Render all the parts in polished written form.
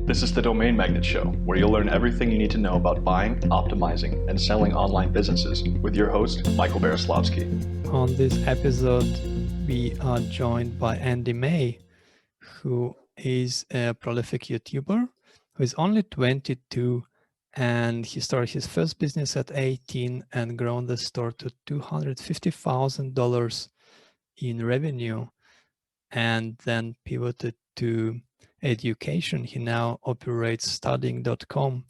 This is the Domain Magnet Show, where you'll learn everything you need to know about buying, optimizing, and selling online businesses with your host, Michael Beroslavsky. On this episode, we are joined by Andy Mai, who is a prolific YouTuber who is only 22, and he started his first business at 18 and grown the store to $250,000 in revenue, and then pivoted to education. He now operates Studyingcom,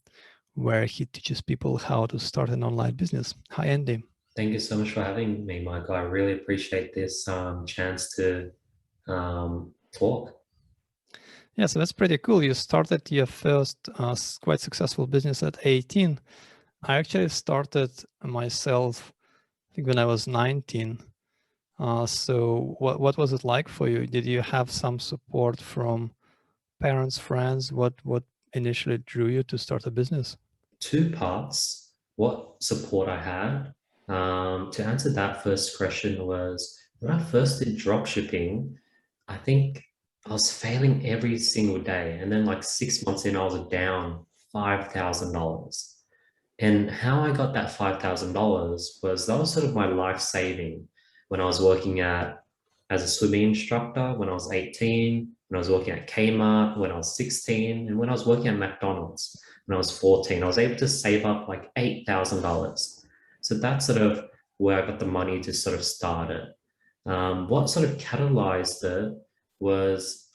where he teaches people how to start an online business. Hi, Andy. Thank you so much for having me, Michael. I really appreciate this chance to talk. Yeah, so that's pretty cool. You started your first quite successful business at 18. I actually started myself, I think when I was 19. So what was it like for you? Did you have some support from parents, friends? What initially drew you to start a business? Two parts. What support I had. To answer that first question was, when I first did dropshipping, I think I was failing every single day. And then like 6 months in, I was down $5,000. And how I got that $5,000 was that was sort of my life saving when I was working as a swimming instructor when I was 18, when I was working at Kmart when I was 16, and when I was working at McDonald's when I was 14. I was able to save up like $8,000. So that's sort of where I got the money to sort of start it. What sort of catalyzed it was,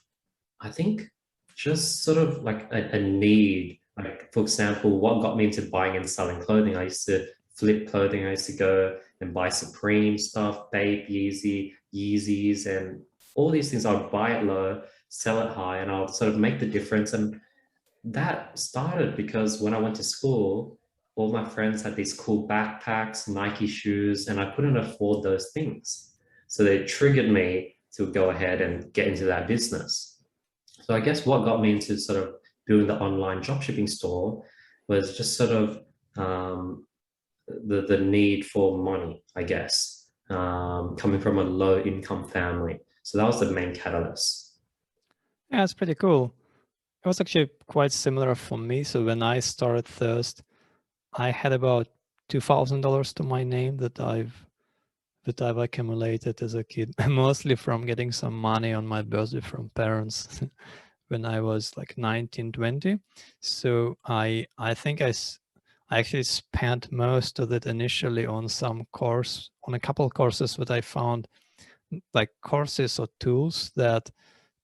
I think, just sort of like a need. Like, for example, what got me into buying and selling clothing? I used to flip clothing. I used to go and buy Supreme stuff, Babe, Yeezys, and all these things. I would buy it low, sell it high, and I'll sort of make the difference. And that started because when I went to school, all my friends had these cool backpacks, Nike shoes, and I couldn't afford those things. So they triggered me to go ahead and get into that business. So I guess what got me into sort of building the online dropshipping store was just sort of the need for money, I guess, coming from a low income family. So that was the main catalyst. Yeah, it's pretty cool. It was actually quite similar for me. So when I started first, I had about $2,000 to my name that I've accumulated as a kid, mostly from getting some money on my birthday from parents when I was like 19, 20. So I think I actually spent most of it initially on a couple of courses that I found, like courses or tools that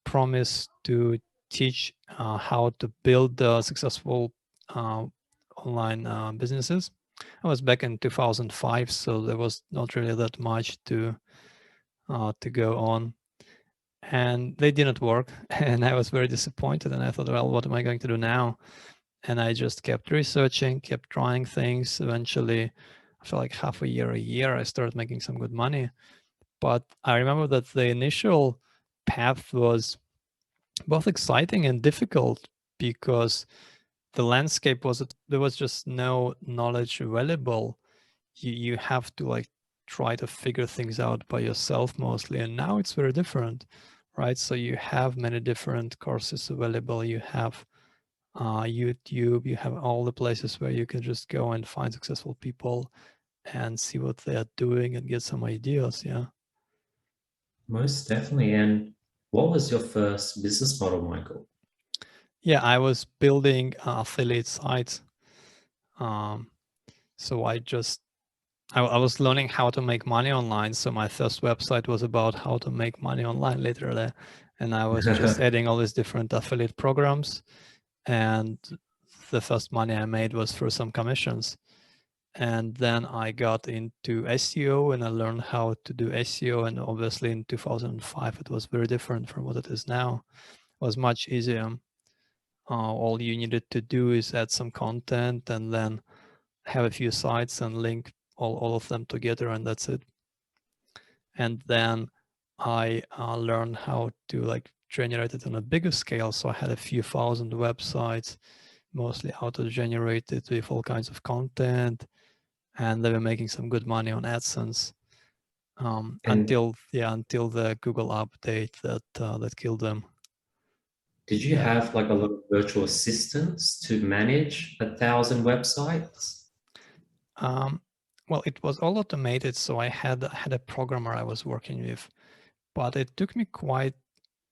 promise to teach how to build successful online businesses. I was back in 2005, so there was not really that much to go on, and they didn't work, and I was very disappointed. And I thought, well, what am I going to do now? And I just kept researching, kept trying things. Eventually, after like half a year, I started making some good money. But I remember that the initial path was both exciting and difficult because the landscape there was just no knowledge available. You have to like try to figure things out by yourself mostly, and now it's very different, right? So you have many different courses available. You have YouTube, you have all the places where you can just go and find successful people and see what they are doing and get some ideas. Yeah, Most definitely. And what was your first business model, Michael? yeah, I was building affiliate sites. So I was learning how to make money online. So my first website was about how to make money online, literally. And I was just adding all these different affiliate programs. And the first money I made was through some commissions. And then I got into SEO and I learned how to do SEO. And obviously in 2005, it was very different from what it is now. It was much easier. All you needed to do is add some content and then have a few sites and link all of them together, and that's it. And then I learned how to like generate it on a bigger scale. So I had a few thousand websites, mostly auto-generated with all kinds of content, and they were making some good money on AdSense until the Google update that killed them. Did you have like a lot of virtual assistants to manage 1,000 websites? Well, it was all automated, so I had a programmer I was working with, but it took me quite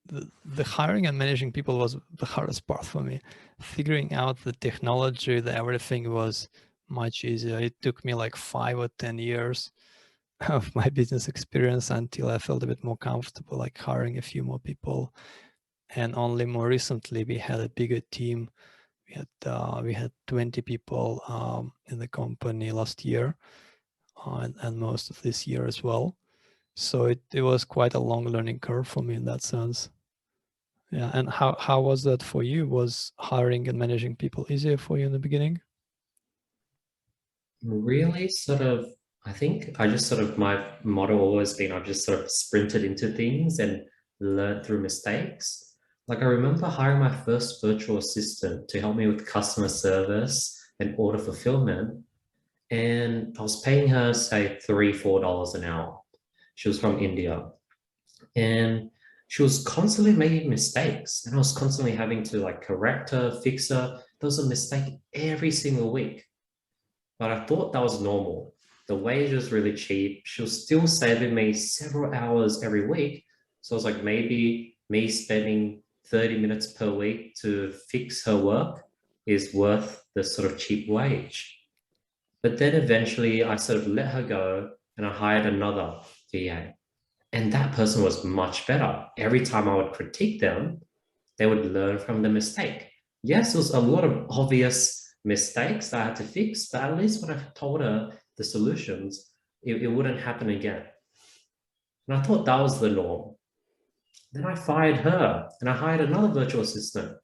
the hiring and managing people was the hardest part for me. Figuring out the technology, the everything was much easier. It took me like 5 or 10 years of my business experience until I felt a bit more comfortable, like hiring a few more people. And only more recently, we had a bigger team. We had 20 people in the company last year, and most of this year as well. So it was quite a long learning curve for me in that sense. Yeah, and how was that for you? Was hiring and managing people easier for you in the beginning? Really sort of, I think I just sort of, my motto always been, I've just sort of sprinted into things and learned through mistakes. Like I remember hiring my first virtual assistant to help me with customer service and order fulfillment. And I was paying her, say, $3, $4 an hour. She was from India. And she was constantly making mistakes. And I was constantly having to like correct her, fix her. There was a mistake every single week. But I thought that was normal. The wage was really cheap. She was still saving me several hours every week. So it was like maybe me spending 30 minutes per week to fix her work is worth the sort of cheap wage. But then eventually I sort of let her go and I hired another VA. And that person was much better. Every time I would critique them, they would learn from the mistake. Yes, there was a lot of obvious mistakes that I had to fix, but at least when I told her the solutions, it wouldn't happen again. And I thought that was the norm. Then I fired her and I hired another virtual assistant.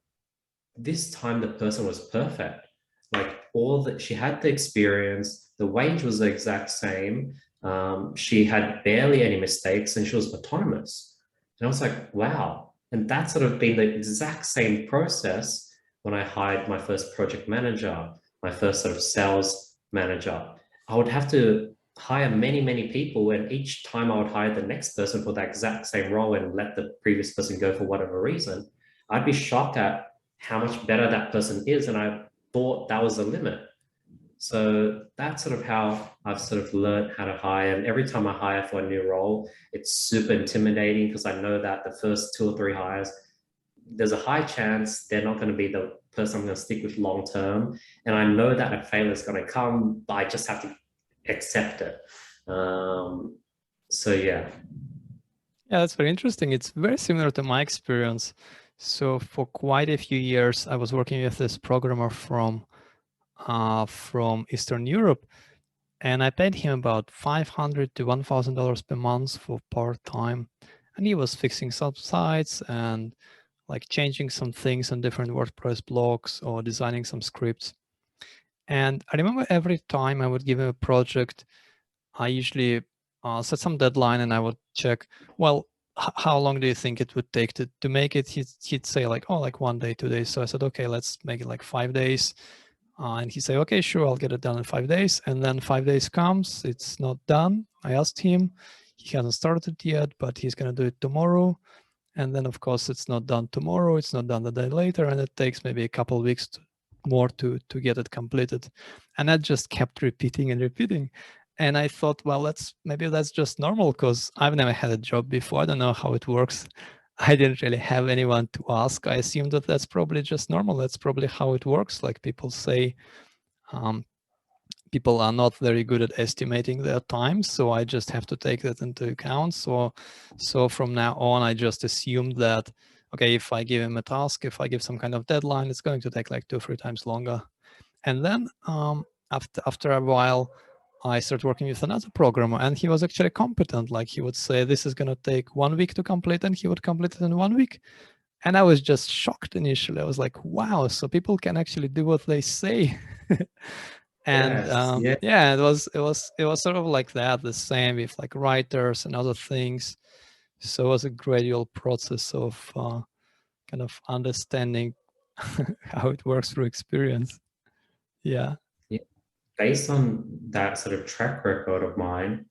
This time the person was perfect. Like all that, she had the experience, the wage was the exact same. She had barely any mistakes and she was autonomous. And I was like, wow. And that's sort of been the exact same process when I hired my first project manager, my first sort of sales manager. I would have to hire many, many people, and each time I would hire the next person for that exact same role and let the previous person go for whatever reason, I'd be shocked at how much better that person is. And I thought that was the limit. So that's sort of how I've sort of learned how to hire. And every time I hire for a new role, it's super intimidating because I know that the first 2 or 3 hires, there's a high chance they're not going to be the person I'm going to stick with long term. And I know that a failure is going to come, but I just have to accept it. So yeah. Yeah, that's very interesting. It's very similar to my experience. So for quite a few years, I was working with this programmer from Eastern Europe, and I paid him about $500 to $1,000 per month for part-time, and he was fixing some sites and like changing some things on different WordPress blogs or designing some scripts. And I remember every time I would give him a project, I usually set some deadline and I would check, well, how long do you think it would take to make it? He'd say like, oh, like 1 day, 2 days. So I said, okay, let's make it like 5 days. And he say, okay, sure, I'll get it done in 5 days. And then 5 days comes, it's not done. I asked him, he hasn't started yet, but he's going to do it tomorrow. And then of course it's not done tomorrow, it's not done the day later, and it takes maybe a couple of weeks more to get it completed. And that just kept repeating and repeating. And I thought, well, maybe that's just normal, because I've never had a job before. I don't know how it works. I didn't really have anyone to ask. I assumed that that's probably just normal. That's probably how it works. Like people say, people are not very good at estimating their time, so I just have to take that into account. So from now on, I just assumed that, okay, if I give him a task, if I give some kind of deadline, it's going to take like 2 or 3 times longer. And then after a while, I started working with another programmer, and he was actually competent. Like he would say, this is going to take 1 week to complete, and he would complete it in 1 week. And I was just shocked initially. I was like, wow, so people can actually do what they say. And Yes, yeah. yeah, it was sort of like that, the same with like writers and other things. So it was a gradual process of kind of understanding how it works through experience. Yeah. Yeah. Based on that sort of track record of mine,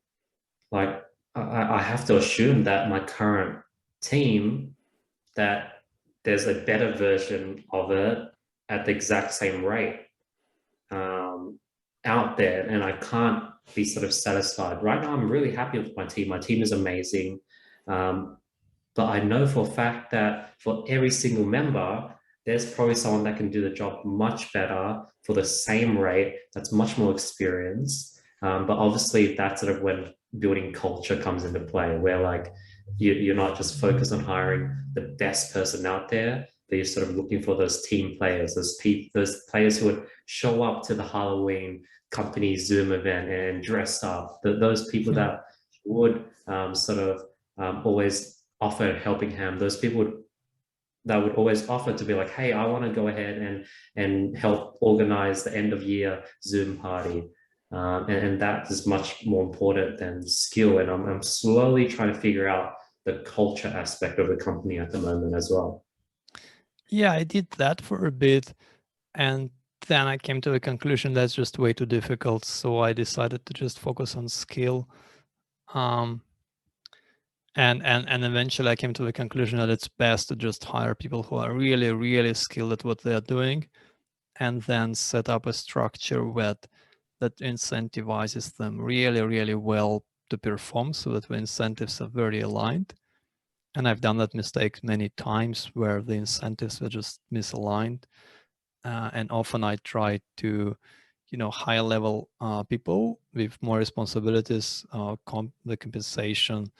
like I have to assume that my current team, that there's a better version of it at the exact same rate out there, and I can't be sort of satisfied. Right now, I'm really happy with my team. My team is amazing. But I know for a fact that for every single member, there's probably someone that can do the job much better for the same rate, that's much more experienced. But obviously that's sort of when building culture comes into play, where like you're not just focused on hiring the best person out there, but you're sort of looking for those team players, those players who would show up to the Halloween company Zoom event and dress up, those people that would always offer a helping hand, those people that would always offer to be like, hey, I want to go ahead and help organize the end of year Zoom party. And that is much more important than skill. And I'm slowly trying to figure out the culture aspect of the company at the moment as well. Yeah, I did that for a bit, and then I came to the conclusion that's just way too difficult. So I decided to just focus on skill. And eventually I came to the conclusion that it's best to just hire people who are really, really skilled at what they're doing, and then set up a structure that incentivizes them really, really well to perform, so that the incentives are very aligned. And I've done that mistake many times where the incentives were just misaligned. And often I try to, higher level people with more responsibilities. The compensation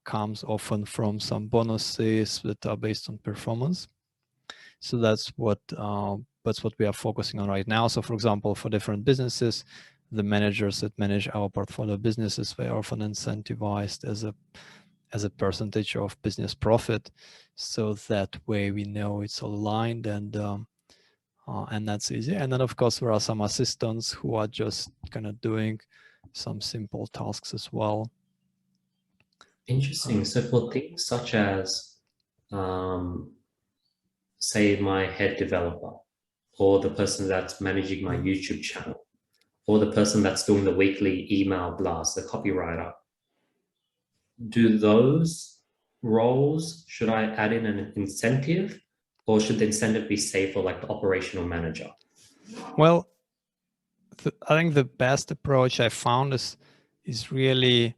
comes often from some bonuses that are based on performance. So that's what we are focusing on right now. So for example, for different businesses, the managers that manage our portfolio businesses, they are often incentivized as a percentage of business profit. So that way we know it's aligned, and that's easy. And then of course there are some assistants who are just kind of doing some simple tasks as well. Interesting. So for things such as, say, my head developer, or the person that's managing my YouTube channel, or the person that's doing the weekly email blast, the copywriter, do those roles, should I add in an incentive, or should the incentive be safe for like the operational manager? Well, I think the best approach I found is really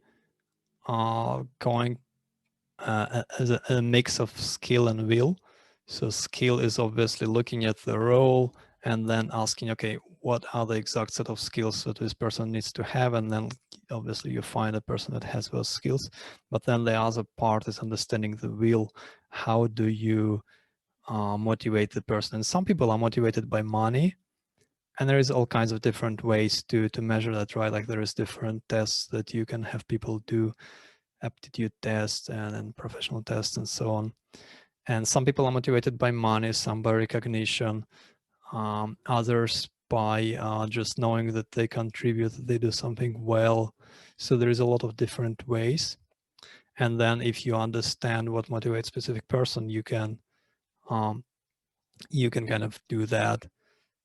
going as a mix of skill and will. So skill is obviously looking at the role and then asking, okay, what are the exact set of skills that this person needs to have? And then obviously you find a person that has those skills. But then the other part is understanding the will. How do you motivate the person? And some people are motivated by money. And there is all kinds of different ways to measure that, right? Like there is different tests that you can have people do, aptitude tests and professional tests and so on. And some people are motivated by money, some by recognition, others by just knowing that they contribute, that they do something well. So there is a lot of different ways. And then if you understand what motivates a specific person, you can kind of do that.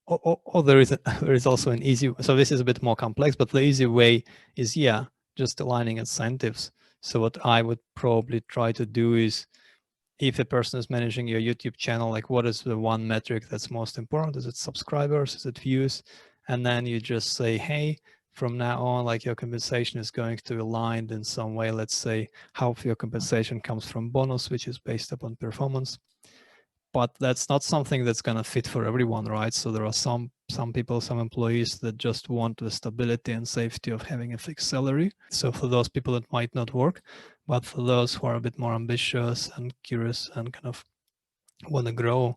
Or there is also an easy, so this is a bit more complex, but the easy way is, just aligning incentives. So what I would probably try to do is, if a person is managing your YouTube channel, like what is the one metric that's most important? Is it subscribers? Is it views? And then you just say, hey, from now on, like your compensation is going to align in some way. Let's say half of your compensation comes from bonus, which is based upon performance. But that's not something that's going to fit for everyone, right? So there are some people, some employees that just want the stability and safety of having a fixed salary. So for those people, it might not work. But for those who are a bit more ambitious and curious and kind of want to grow,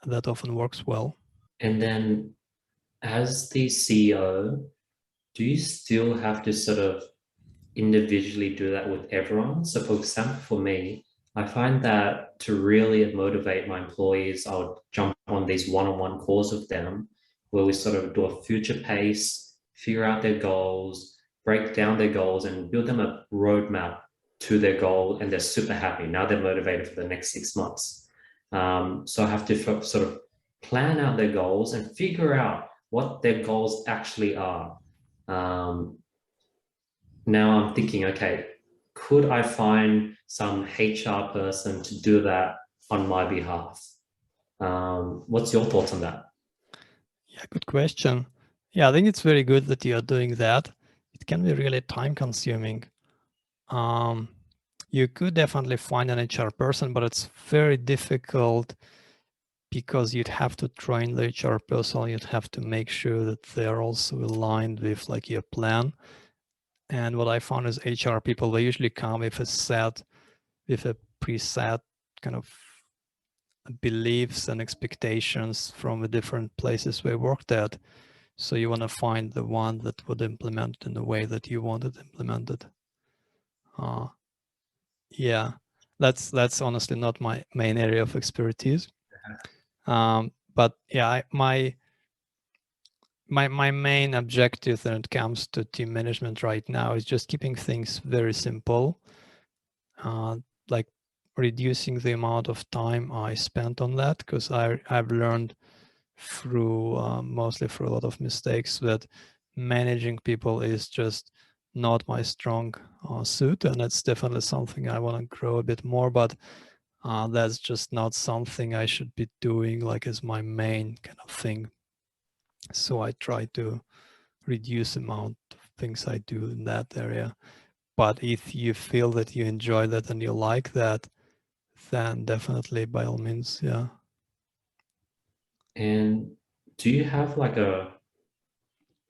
that often works well. And then as the CEO, do you still have to sort of individually do that with everyone? So for example, for me, I find that to really motivate my employees, I would jump on these one-on-one calls with them where we sort of do a future pace, figure out their goals, break down their goals, and build them a roadmap to their goal. And they're super happy. Now they're motivated for the next 6 months. So I have to sort of plan out their goals and figure out what their goals actually are. Now I'm thinking, okay, could I find some HR person to do that on my behalf. What's your thoughts on that? Yeah, good question. Yeah, I think it's very good that you're doing that. It can be really time consuming. You could definitely find an HR person, but it's very difficult because you'd have to train the HR person. You'd have to make sure that they're also aligned with like your plan. And what I found is HR people, they usually come with a preset kind of beliefs and expectations from the different places they worked at. So you want to find the one that would implement in the way that you want it implemented. Yeah, that's honestly not my main area of expertise. But yeah, my main objective when it comes to team management right now is just keeping things very simple, like reducing the amount of time I spent on that, because I've learned through mostly through a lot of mistakes that managing people is just not my strong suit, and it's definitely something I want to grow a bit more, but that's just not something I should be doing like as my main kind of thing. So I try to reduce the amount of things I do in that area. But if you feel that you enjoy that and you like that, then definitely by all means, yeah. And do you have like a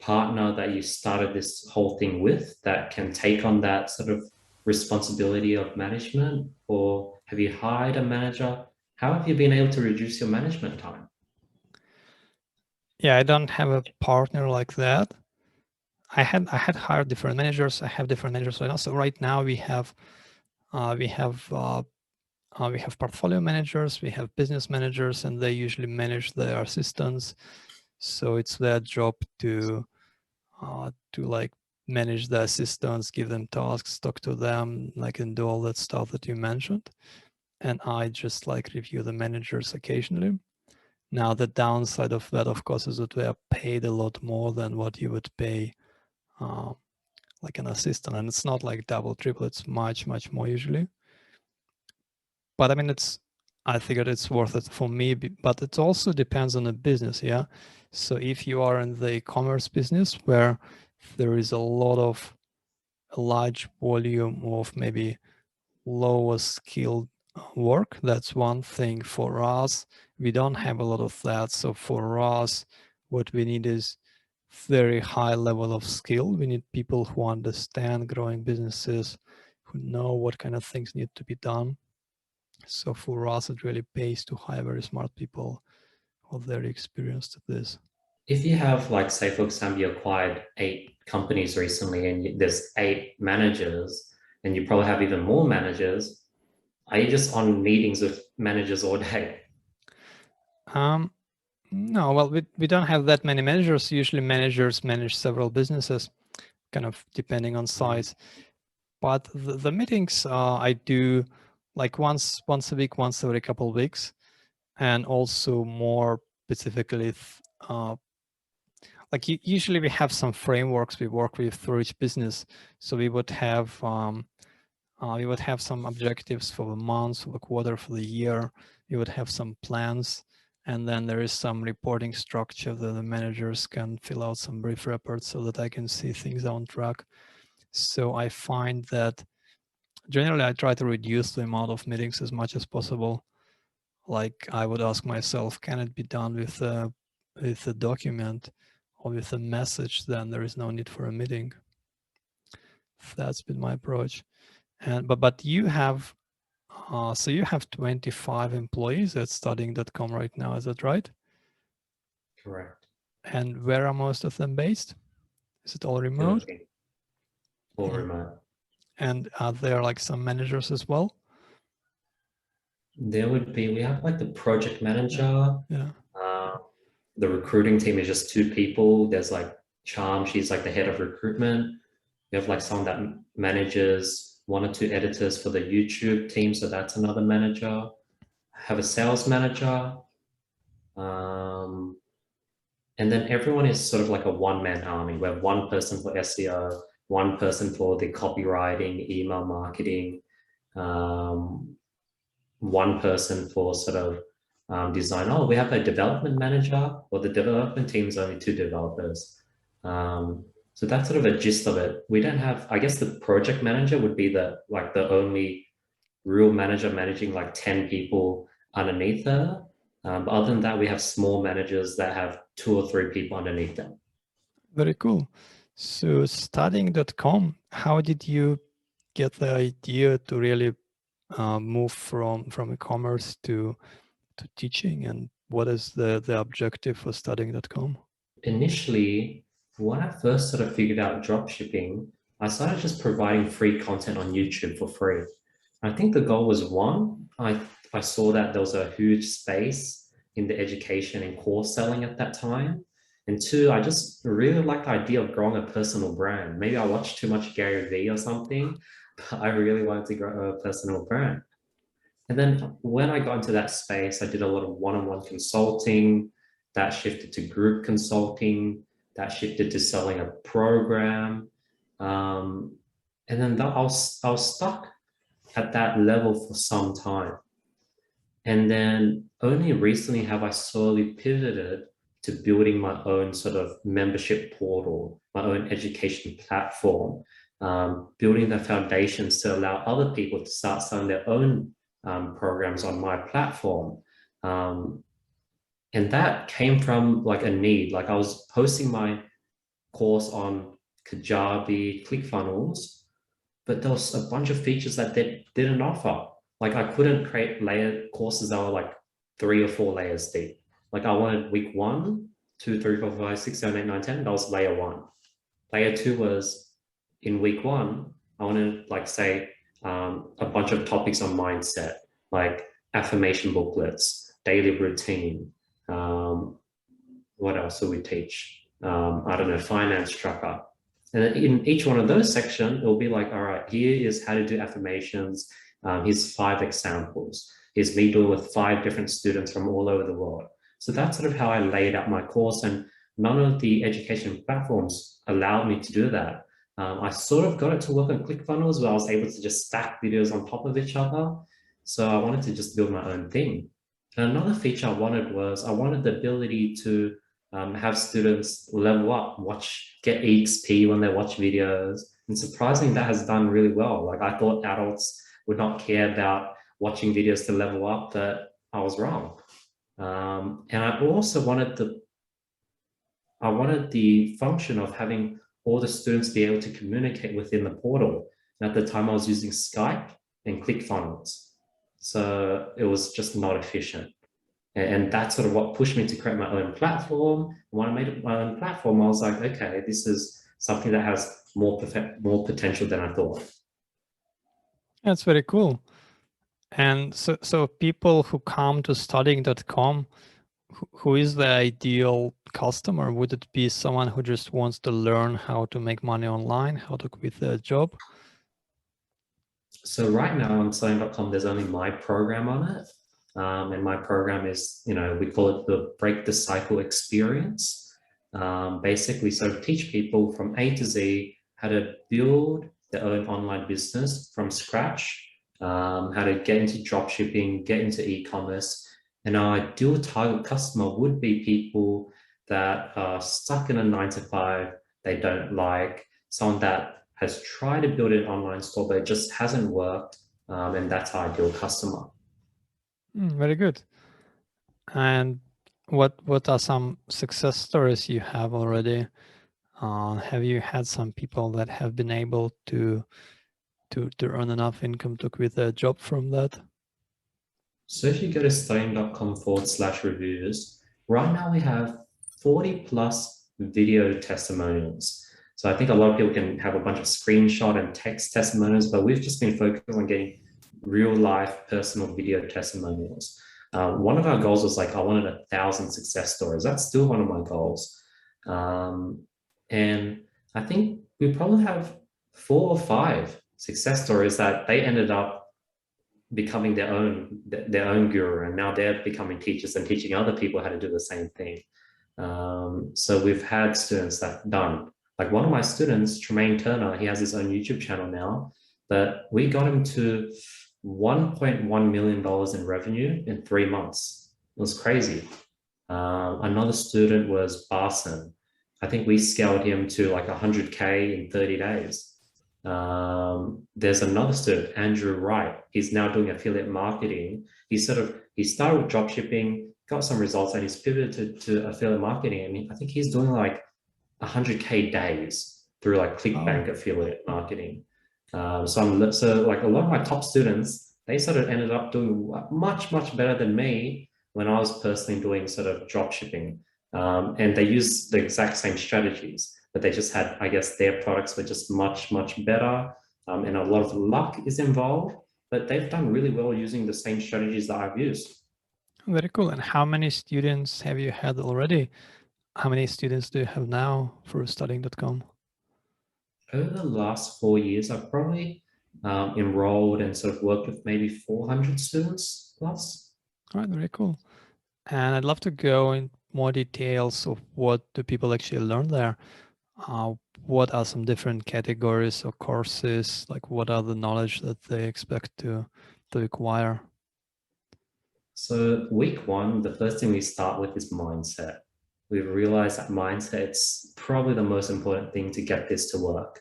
partner that you started this whole thing with that can take on that sort of responsibility of management, or have you hired a manager? How have you been able to reduce your management time? Yeah, I don't have a partner like that. I had hired different managers. I have different managers right now. So right now we have portfolio managers, we have business managers, and they usually manage their assistants. So it's their job to like manage the assistants, give them tasks, talk to them, like, and do all that stuff that you mentioned. And I just like review the managers occasionally. Now the downside of that, of course, is that they are paid a lot more than what you would pay like an assistant, and it's not like double, triple. It's much more usually. But I mean, I figured it's worth it for me, but it also depends on the business, yeah? So if you are in the e-commerce business where there is a large volume of maybe lower skilled work, that's one thing. For us, we don't have a lot of that. So for us, what we need is very high level of skill. We need people who understand growing businesses, who know what kind of things need to be done. So for us, it really pays to hire very smart people who are very experienced at this. If you have, like, say, for example, you acquired 8 companies recently and there's 8 managers, and you probably have even more managers, are you just on meetings with managers all day? No, well, we don't have that many managers. Usually managers manage several businesses, kind of depending on size. But the meetings I do like once a week, once every couple of weeks, and also more specifically, like usually we have some frameworks we work with for each business. So we would have some objectives for the month, for the quarter, for the year. We would have some plans, and then there is some reporting structure that the managers can fill out some brief reports so that I can see things on track. So I find that generally I try to reduce the amount of meetings as much as possible. Like I would ask myself, can it be done with a document or with a message? Then there is no need for a meeting. That's been my approach. And but you have so you have 25 employees at Studying.com right now, is that right? Correct. And where are most of them based? Is it all remote? Philippines. All remote. And are there like some managers as well? There would be, we have like the project manager. Yeah. The recruiting team is just 2 people. There's like Charm, she's like the head of recruitment. You have like someone that manages 1 or 2 editors for the YouTube team, so that's another manager. I have a sales manager. And then everyone is sort of like a one-man army. We have 1 person for SEO, 1 person for the copywriting, email marketing, one person for sort of design. Oh, we have a development manager, or the development team is only 2 developers. So that's sort of a gist of it. We don't have, I guess the project manager would be the only real manager managing like 10 people underneath her. But other than that, we have small managers that have 2 or 3 people underneath them. Very cool. So studying.com, how did you get the idea to really move from e-commerce to teaching, and what is the objective for studying.com? Initially, when I first sort of figured out dropshipping, I started just providing free content on YouTube for free. I think the goal was, one, I saw that there was a huge space in the education and course selling at that time. And 2, I just really liked the idea of growing a personal brand. Maybe I watched too much Gary Vee or something, but I really wanted to grow a personal brand. And then when I got into that space, I did a lot of one-on-one consulting. That shifted to group consulting. That shifted to selling a program. And then I was stuck at that level for some time. And then only recently have I slowly pivoted to building my own sort of membership portal, my own education platform, building the foundations to allow other people to start selling their own programs on my platform. And that came from like a need. Like I was posting my course on Kajabi, ClickFunnels, but there was a bunch of features that they didn't offer. Like I couldn't create layered courses that were like 3 or 4 layers deep. Like I wanted week 1, 2, 3, 4, 5, 6, 7, 8, 9, 10. That was layer 1. Layer 2 was in week 1, I wanted like say a bunch of topics on mindset, like affirmation booklets, daily routine. What else do we teach? I don't know, finance tracker. And in each one of those sections, it will be like, all right, here is how to do affirmations. Here's 5 examples. Here's me doing with 5 different students from all over the world. So that's sort of how I laid out my course, and none of the education platforms allowed me to do that. I sort of got it to work on ClickFunnels where I was able to just stack videos on top of each other. So I wanted to just build my own thing. And another feature I wanted was I wanted the ability to have students level up, get EXP when they watch videos. And surprisingly, that has done really well. Like I thought adults would not care about watching videos to level up, but I was wrong. And I also wanted the function of having all the students be able to communicate within the portal. And at the time I was using Skype and ClickFunnels. So it was just not efficient. And that's sort of what pushed me to create my own platform. And when I made my own platform, I was like, okay, this is something that has more potential than I thought. That's very cool. And so people who come to studying.com, who is the ideal customer? Would it be someone who just wants to learn how to make money online, how to quit their job? So right now on studying.com, there's only my program on it. And my program is, we call it the Break the Cycle experience. Basically, so teach people from A to Z how to build their own online business from scratch, how to get into dropshipping, get into e-commerce. And our ideal target customer would be people that are stuck in a 9-to-5, they don't like, someone that has tried to build an online store, but it just hasn't worked. And that's our ideal customer. Very good. And what are some success stories you have already? Have you had some people that have been able to earn enough income to quit their job from that? So if you go to studying.com/reviews, right now we have 40+ video testimonials. So I think a lot of people can have a bunch of screenshot and text testimonials, but we've just been focused on getting real life personal video testimonials. One of our goals was like, I wanted 1,000 success stories. That's still one of my goals. And I think we probably have 4 or 5 success stories that they ended up becoming their own guru, and now they're becoming teachers and teaching other people how to do the same thing. So we've had students that done, like one of my students, Tremaine Turner, he has his own YouTube channel now, but we got him to $1.1 million in revenue in 3 months. It was crazy. Another student was Barson. I think we scaled him to like 100K in 30 days. There's another student, Andrew Wright. He's now doing affiliate marketing. He started with dropshipping, got some results, and he's pivoted to affiliate marketing. I mean, I think he's doing like 100K days through like ClickBank affiliate marketing. So like a lot of my top students, they sort of ended up doing much better than me when I was personally doing sort of drop shipping. And they use the exact same strategies, but they just had, I guess, their products were just much better. And a lot of luck is involved, but they've done really well using the same strategies that I've used. Very cool. And how many students have you had already? How many students do you have now for Studying.com? Over the last 4 years, I've probably enrolled and sort of worked with maybe 400 students plus. All right, very cool. And I'd love to go in more details of what do people actually learn there. What are some different categories or courses? Like what are the knowledge that they expect to acquire? So week one, the first thing we start with is mindset. We've realized that mindset's probably the most important thing to get this to work.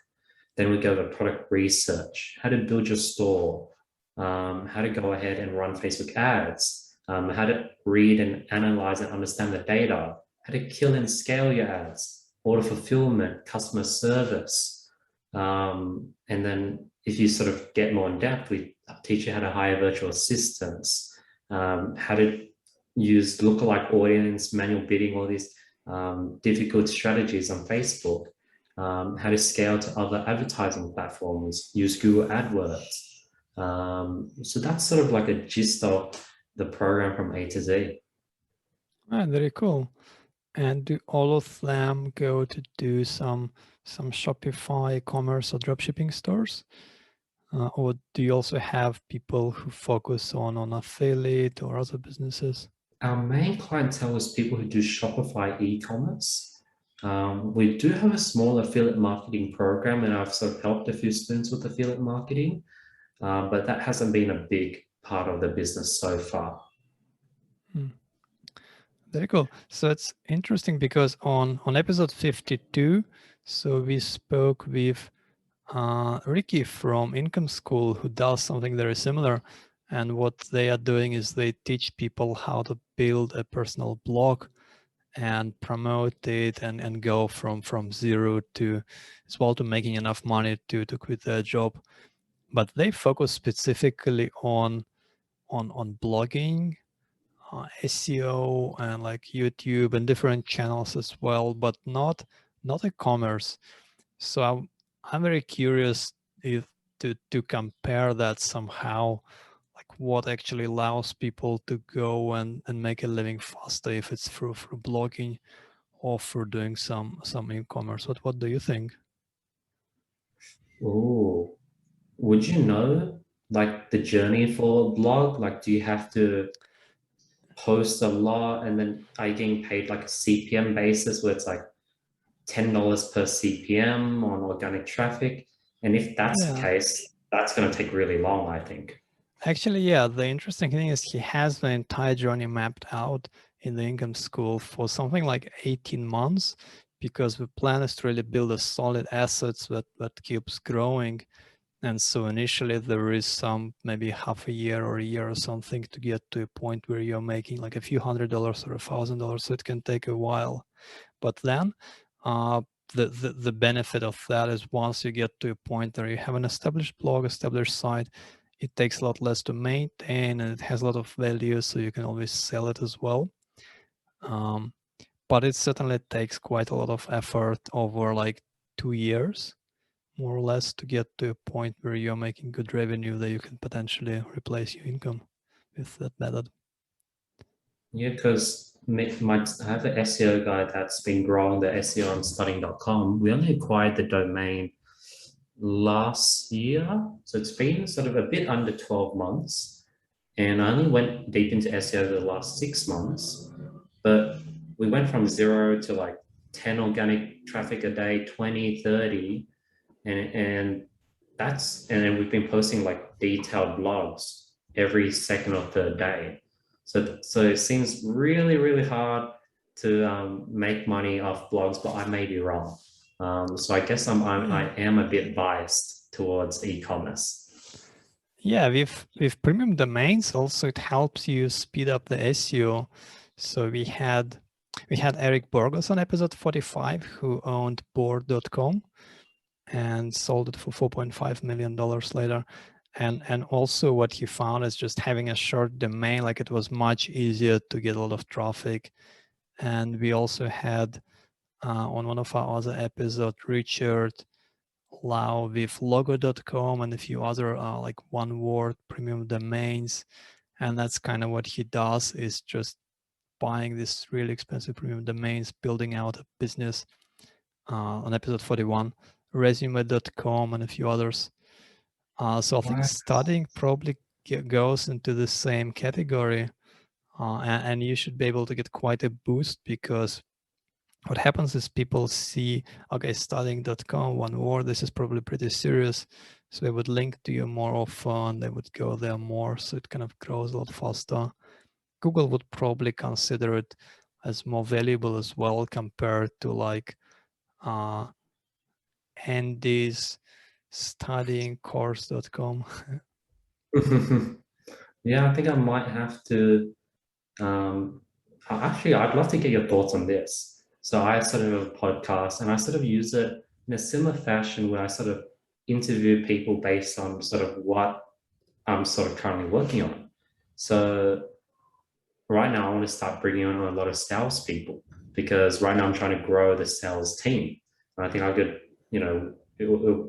Then we go to product research, how to build your store, how to go ahead and run Facebook ads, how to read and analyze and understand the data, how to kill and scale your ads, order fulfillment, customer service. And then if you sort of get more in depth, we teach you how to hire virtual assistants, how to use lookalike audience, manual bidding, all these difficult strategies on Facebook, how to scale to other advertising platforms, use Google AdWords. So that's sort of like a gist of the program from A to Z. Ah, very cool. And do all of them go to do some Shopify, e-commerce, or dropshipping stores? Or do you also have people who focus on affiliate or other businesses? Our main clientele is people who do Shopify e-commerce. We do have a small affiliate marketing program, and I've sort of helped a few students with affiliate marketing, but that hasn't been a big part of the business so far. Very cool. So it's interesting because on episode 52, so we spoke with Ricky from Income School, who does something very similar. And what they are doing is they teach people how to build a personal blog and promote it and go from zero to as well to making enough money to quit their job. But they focus specifically on blogging, SEO, and like YouTube and different channels as well, but not e-commerce. So I'm very curious if to compare that somehow, like what actually allows people to go and make a living faster, if it's through blogging or for doing some e-commerce. What do you think? Oh, would you know like the journey for a blog? Like, do you have to post a lot and then are you getting paid like a CPM basis where it's like $10 per CPM on organic traffic? And if that's the case, that's going to take really long, I think. Actually, yeah, the interesting thing is he has the entire journey mapped out in the Income School for something like 18 months, because the plan is to really build a solid assets that keeps growing. And so initially there is some maybe half a year or a year or something to get to a point where you're making like a few $100 or $1,000. So it can take a while. But then the benefit of that is once you get to a point where you have an established blog, established site, it takes a lot less to maintain and it has a lot of value, so you can always sell it as well. But it certainly takes quite a lot of effort over like 2 years, more or less, to get to a point where you're making good revenue that you can potentially replace your income with that method. Yeah, because I have an SEO guy that's been growing the SEO on Studying.com. We only acquired the domain last year, so it's been sort of a bit under 12 months. And I only went deep into SEO the last 6 months, but we went from 0 to like 10 organic traffic a day, 20, 30, and and then we've been posting like detailed blogs every second or third day. So it seems really, really hard to make money off blogs, but I may be wrong. So I guess I am a bit biased towards e-commerce. Yeah, with premium domains also it helps you speed up the SEO. So we had Eric Burgos on episode 45 who owned board.com and sold it for $4.5 million later. And also what he found is just having a short domain, like it was much easier to get a lot of traffic. And we also had on one of our other episodes, Richard Lau with logo.com and a few other like one word premium domains. And that's kind of what he does, is just buying these really expensive premium domains, building out a business. On episode 41, resume.com and a few others. So I think studying probably goes into the same category, and you should be able to get quite a boost, because what happens is people see, okay, studying.com, one word, this is probably pretty serious. So they would link to you more often, they would go there more. So it kind of grows a lot faster. Google would probably consider it as more valuable as well, compared to like Andy's studyingcourse.com. Yeah, I think I might have to. Actually, I'd love to get your thoughts on this. So I sort of have a podcast, and I sort of use it in a similar fashion where I sort of interview people based on sort of what I'm sort of currently working on. So right now, I want to start bringing on a lot of salespeople, because right now I'm trying to grow the sales team. And I think I could,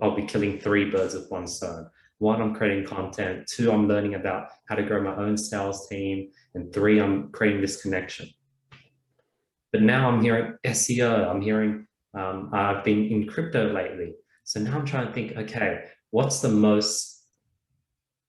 I'll be killing 3 birds with one stone. 1, I'm creating content. 2, I'm learning about how to grow my own sales team. And 3, I'm creating this connection. But now I'm hearing SEO. I'm hearing, I've been in crypto lately. So now I'm trying to think, okay, what's the most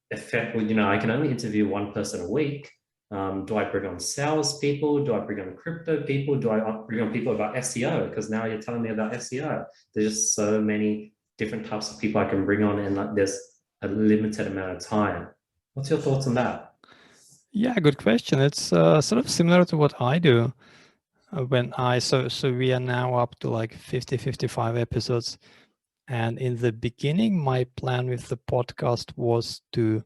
effective? I can only interview 1 person a week. Do I bring on sales people? Do I bring on crypto people? Do I bring on people about SEO? Because now you're telling me about SEO. There's just so many different types of people I can bring on, and like there's a limited amount of time. What's your thoughts on that? Yeah, good question. It's sort of similar to what I do. So we are now up to like 55 episodes. And in the beginning, my plan with the podcast was to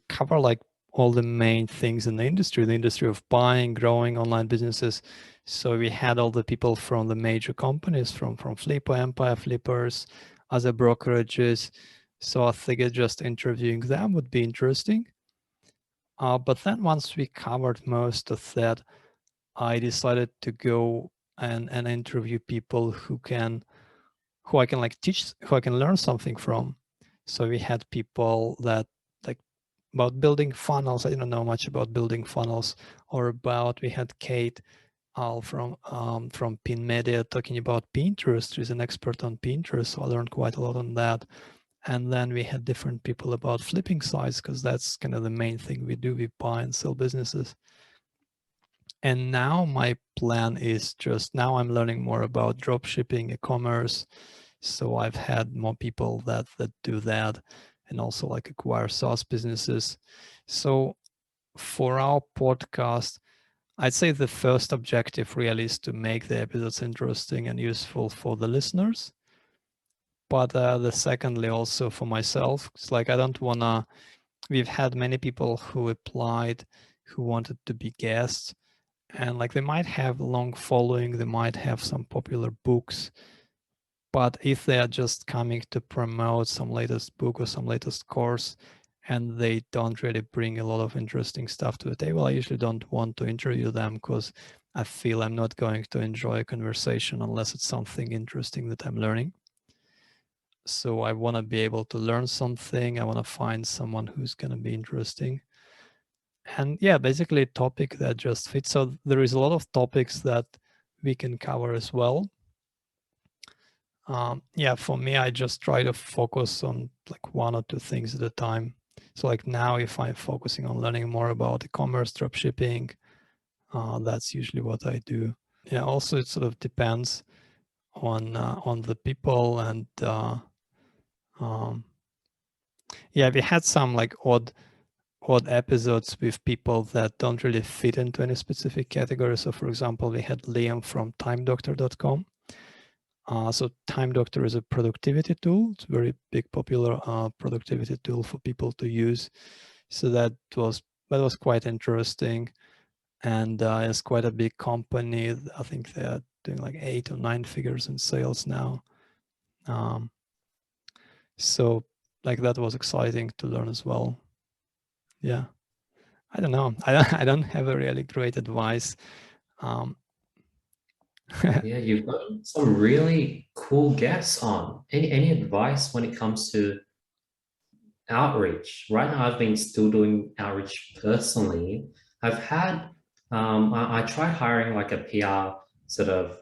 cover like all the main things in the industry of buying, growing online businesses. So we had all the people from the major companies, from Flipper, Empire Flippers, other brokerages. So I figured just interviewing them would be interesting. But then once we covered most of that, I decided to go and interview people who I can like teach, who I can learn something from. So we had people that like about building funnels. I didn't know much about building funnels, we had Kate from Pin Media talking about Pinterest. She's an expert on Pinterest, so I learned quite a lot on that. And then we had different people about flipping sites, because that's kind of the main thing we do. We buy and sell businesses. And now my plan is just, now I'm learning more about drop shipping, e-commerce. So I've had more people that do that, and also like acquire SaaS businesses. So for our podcast, I'd say the first objective really is to make the episodes interesting and useful for the listeners. But the secondly also for myself, it's like I don't wanna, we've had many people who applied who wanted to be guests, and like they might have a long following, they might have some popular books, but if they are just coming to promote some latest book or some latest course and they don't really bring a lot of interesting stuff to the table, I usually don't want to interview them, because I feel I'm not going to enjoy a conversation unless it's something interesting that I'm learning. So I want to be able to learn something. I want to find someone who's going to be interesting. And yeah, basically a topic that just fits. So there is a lot of topics that we can cover as well. Yeah, for me, I just try to focus on like 1 or 2 things at a time. So like now, if I'm focusing on learning more about e-commerce, dropshipping, that's usually what I do. Yeah, also it sort of depends on the people and Yeah, we had some like odd episodes with people that don't really fit into any specific category. So for example, we had Liam from timedoctor.com. So Time Doctor is a productivity tool. It's a very big popular productivity tool for people to use. So that was quite interesting. And it's quite a big company. I think they're doing like 8 or 9 figures in sales now. So like that was exciting to learn as well. Yeah, I don't know. I don't have a really great advice. Yeah, you've got some really cool guests on. Any advice when it comes to outreach? Right now, I've been still doing outreach personally. I've had, I tried hiring like a PR sort of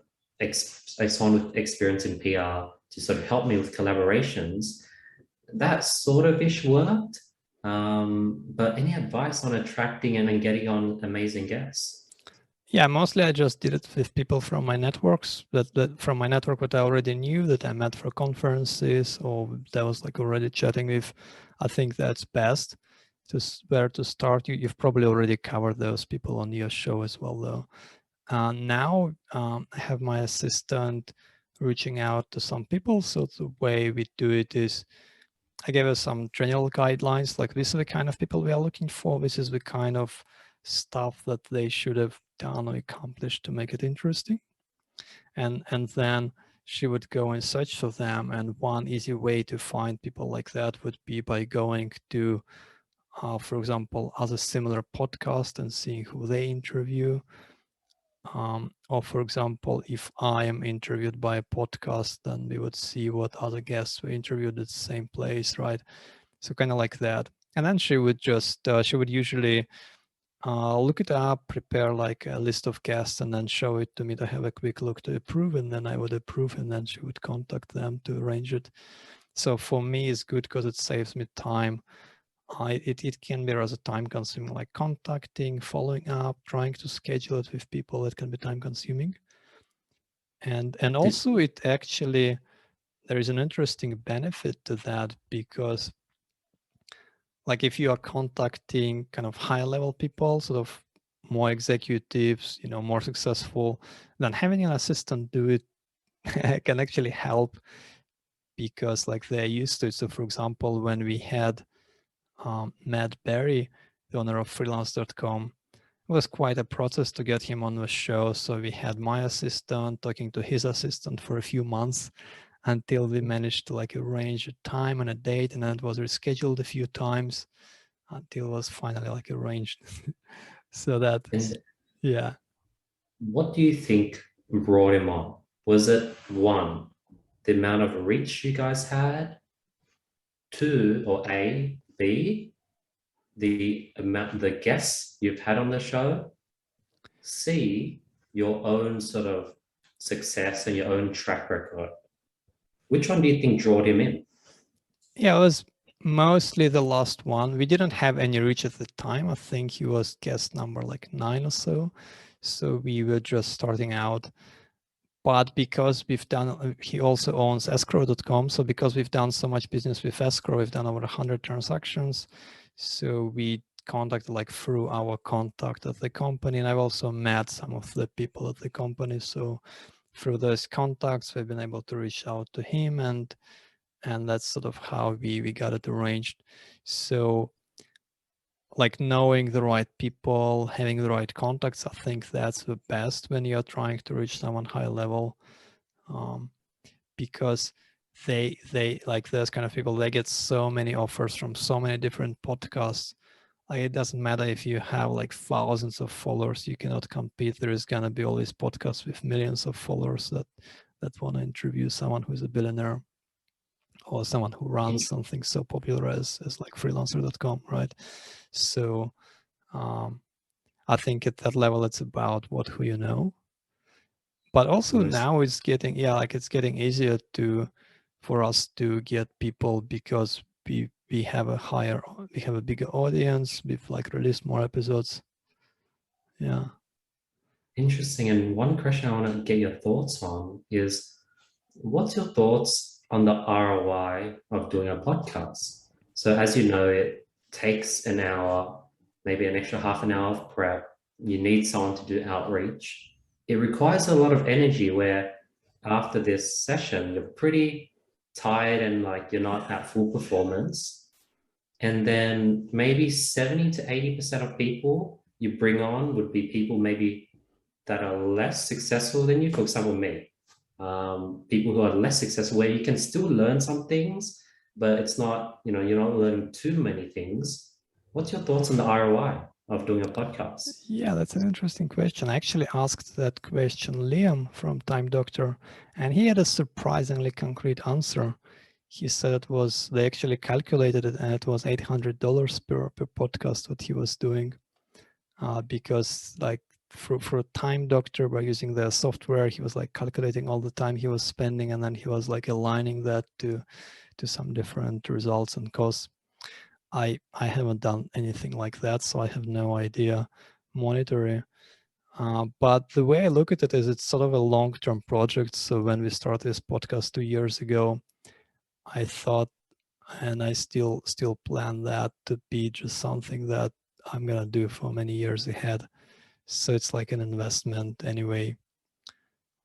someone with experience in PR to sort of help me with collaborations. That sort of ish worked. But any advice on attracting and then getting on amazing guests? Yeah, mostly I just did it with people from my networks, that from my network that I already knew, that I met for conferences, or that was like already chatting with. I think that's best. Where to start. You've probably already covered those people on your show as well, though. Now I have my assistant reaching out to some people. So the way we do it is I gave us some general guidelines, like this is the kind of people we are looking for. This is the kind of stuff that they should have done or accomplished to make it interesting. And then she would go and search for them. And one easy way to find people like that would be by going to, for example, other similar podcasts and seeing who they interview. Or for example, if I am interviewed by a podcast, then we would see what other guests were interviewed at the same place, right? So kind of like that. And then she would just, she would usually look it up, prepare like a list of guests, and then show it to me to have a quick look to approve. And then I would approve, and then she would contact them to arrange it. So for me, it's good because it saves me time. It can be rather time consuming, like contacting, following up, trying to schedule it with people. It can be time consuming. And also it actually, there is an interesting benefit to that, because like if you are contacting kind of high level people, sort of more executives, more successful, then having an assistant do it can actually help, because like they're used to it. So for example, when we had Matt Berry, the owner of freelance.com, it was quite a process to get him on the show. So we had my assistant talking to his assistant for a few months until we managed to like arrange a time and a date, and then it was rescheduled a few times until it was finally like arranged. So that, yeah. What do you think brought him on? Was it one, the amount of reach you guys had? Two, or A, B, the amount, the guests you've had on the show? C, your own sort of success and your own track record? Which one do you think drew him in? Yeah, it was mostly the last one. We didn't have any reach at the time. I think he was guest number like 9 or so. So we were just starting out. But because we've done, he also owns escrow.com. So because we've done so much business with escrow, we've done over 100 transactions. So we contacted like through our contact at the company. And I've also met some of the people at the company. So through those contacts, we've been able to reach out to him, and that's sort of how we got it arranged. So like knowing the right people, having the right contacts, I think that's the best when you're trying to reach someone high level, because they like those kind of people, they get so many offers from so many different podcasts. Like it doesn't matter if you have like thousands of followers, you cannot compete. There is gonna be all these podcasts with millions of followers that want to interview someone who's a billionaire, or someone who runs something so popular as like freelancer.com, right? So I think at that level, it's about who you know. But also now it's getting, it's getting easier for us to get people, because we have a bigger audience. We've like released more episodes. Yeah. Interesting. And one question I want to get your thoughts on is, what's your thoughts on the ROI of doing a podcast. So as you know, it takes an hour, maybe an extra half an hour of prep. You need someone to do outreach. It requires a lot of energy where after this session, you're pretty tired and like you're not at full performance. And then maybe 70 to 80% of people you bring on would be people maybe that are less successful than you. For example, me. People who are less successful, where you can still learn some things, but it's not, you know, you're not learning too many things. What's your thoughts on the ROI of doing a podcast? Yeah, that's an interesting question. I actually asked that question Liam from Time Doctor, and he had a surprisingly concrete answer. He said it was, they actually calculated it, and it was $800 per podcast what he was doing, because like for Time Doctor, by using the software, he was like calculating all the time he was spending, and then he was like aligning that to some different results and costs. I haven't done anything like that, so I have no idea monetary. But the way I look at it is it's sort of a long-term project. So when we started this podcast 2 years ago, I thought, and I still plan that to be just something that I'm gonna do for many years ahead. So it's like an investment anyway.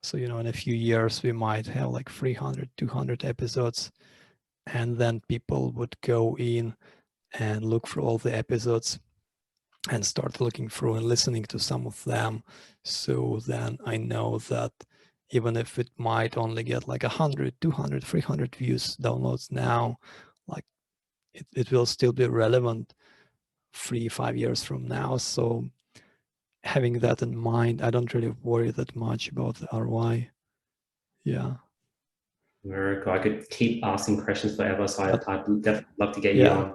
So, you know, in a few years, we might have like 300, 200 episodes, and then people would go in and look for all the episodes and start looking through and listening to some of them. So then I know that even if it might only get like 100, 200, 300 views, downloads now, like it will still be relevant 3-5 years from now. So having that in mind, I don't really worry that much about the ROI. Yeah. Very cool. I could keep asking questions forever, so I'd definitely love to get you Yeah. on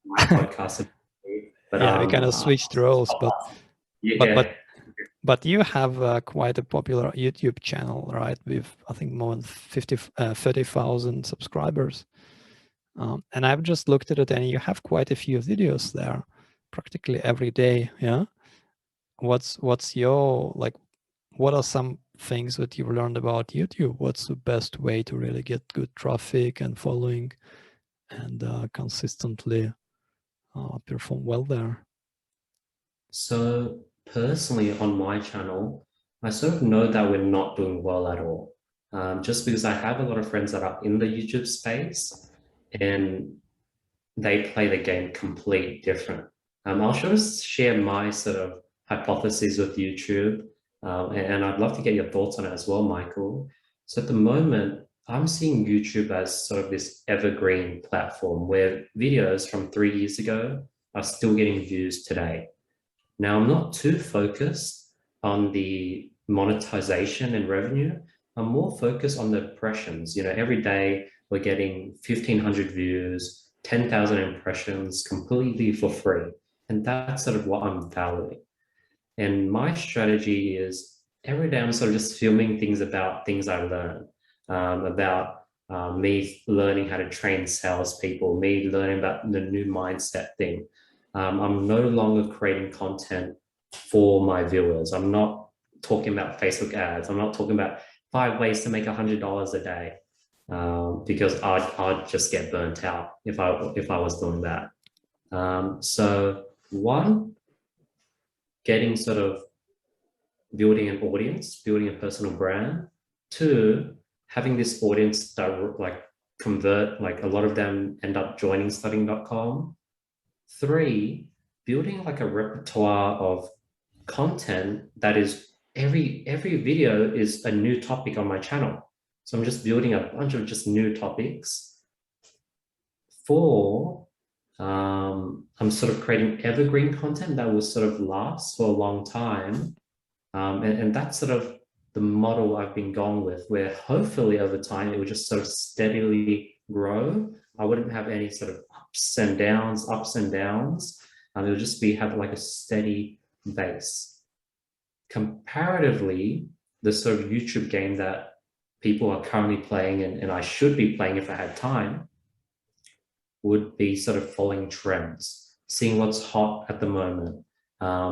my podcast. But yeah, we kind of switched roles, yeah. But you have quite a popular YouTube channel, right? With, I think, more than 30,000 subscribers. And I've just looked at it, and you have quite a few videos there, practically every day. Yeah. What's your, like, what are some things that you've learned about YouTube? What's the best way to really get good traffic and following and consistently perform well there? So personally on my channel, I sort of know that we're not doing well at all. Just because I have a lot of friends that are in the YouTube space and they play the game completely different. I'll just share my sort of hypotheses with YouTube, and I'd love to get your thoughts on it as well, Michael. So at the moment, I'm seeing YouTube as sort of this evergreen platform where videos from 3 years ago are still getting views today. Now, I'm not too focused on the monetization and revenue. I'm more focused on the impressions. You know, every day we're getting 1,500 views, 10,000 impressions completely for free. And that's sort of what I'm valuing. And my strategy is every day I'm sort of just filming things about things I learn, about me learning how to train salespeople, me learning about the new mindset thing. I'm no longer creating content for my viewers. I'm not talking about Facebook ads. I'm not talking about 5 ways to make $100 a day, because I'd just get burnt out if I was doing that. So one, getting sort of building an audience, building a personal brand. Two, having this audience that like convert, like a lot of them end up joining Studying.com. Three, building like a repertoire of content that is every video is a new topic on my channel. So I'm just building a bunch of just new topics. Four, I'm sort of creating evergreen content that will sort of last for a long time. And that's sort of the model I've been going with, where hopefully over time it will just sort of steadily grow. I wouldn't have any sort of ups and downs. It'll just have like a steady base. Comparatively, the sort of YouTube game that people are currently playing, and I should be playing if I had time, would be sort of following trends, seeing what's hot at the moment,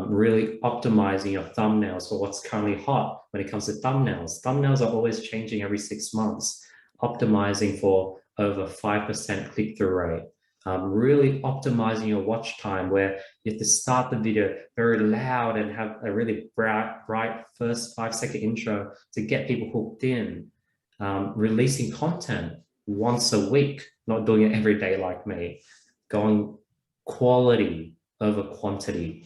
really optimizing your thumbnails for what's currently hot when it comes to thumbnails. Thumbnails are always changing every 6 months. optimizing for over 5% click-through rate. Really optimizing your watch time, where you have to start the video very loud and have a really bright first 5-second intro to get people hooked in. Releasing content once a week, not doing it every day like me. Going quality over quantity.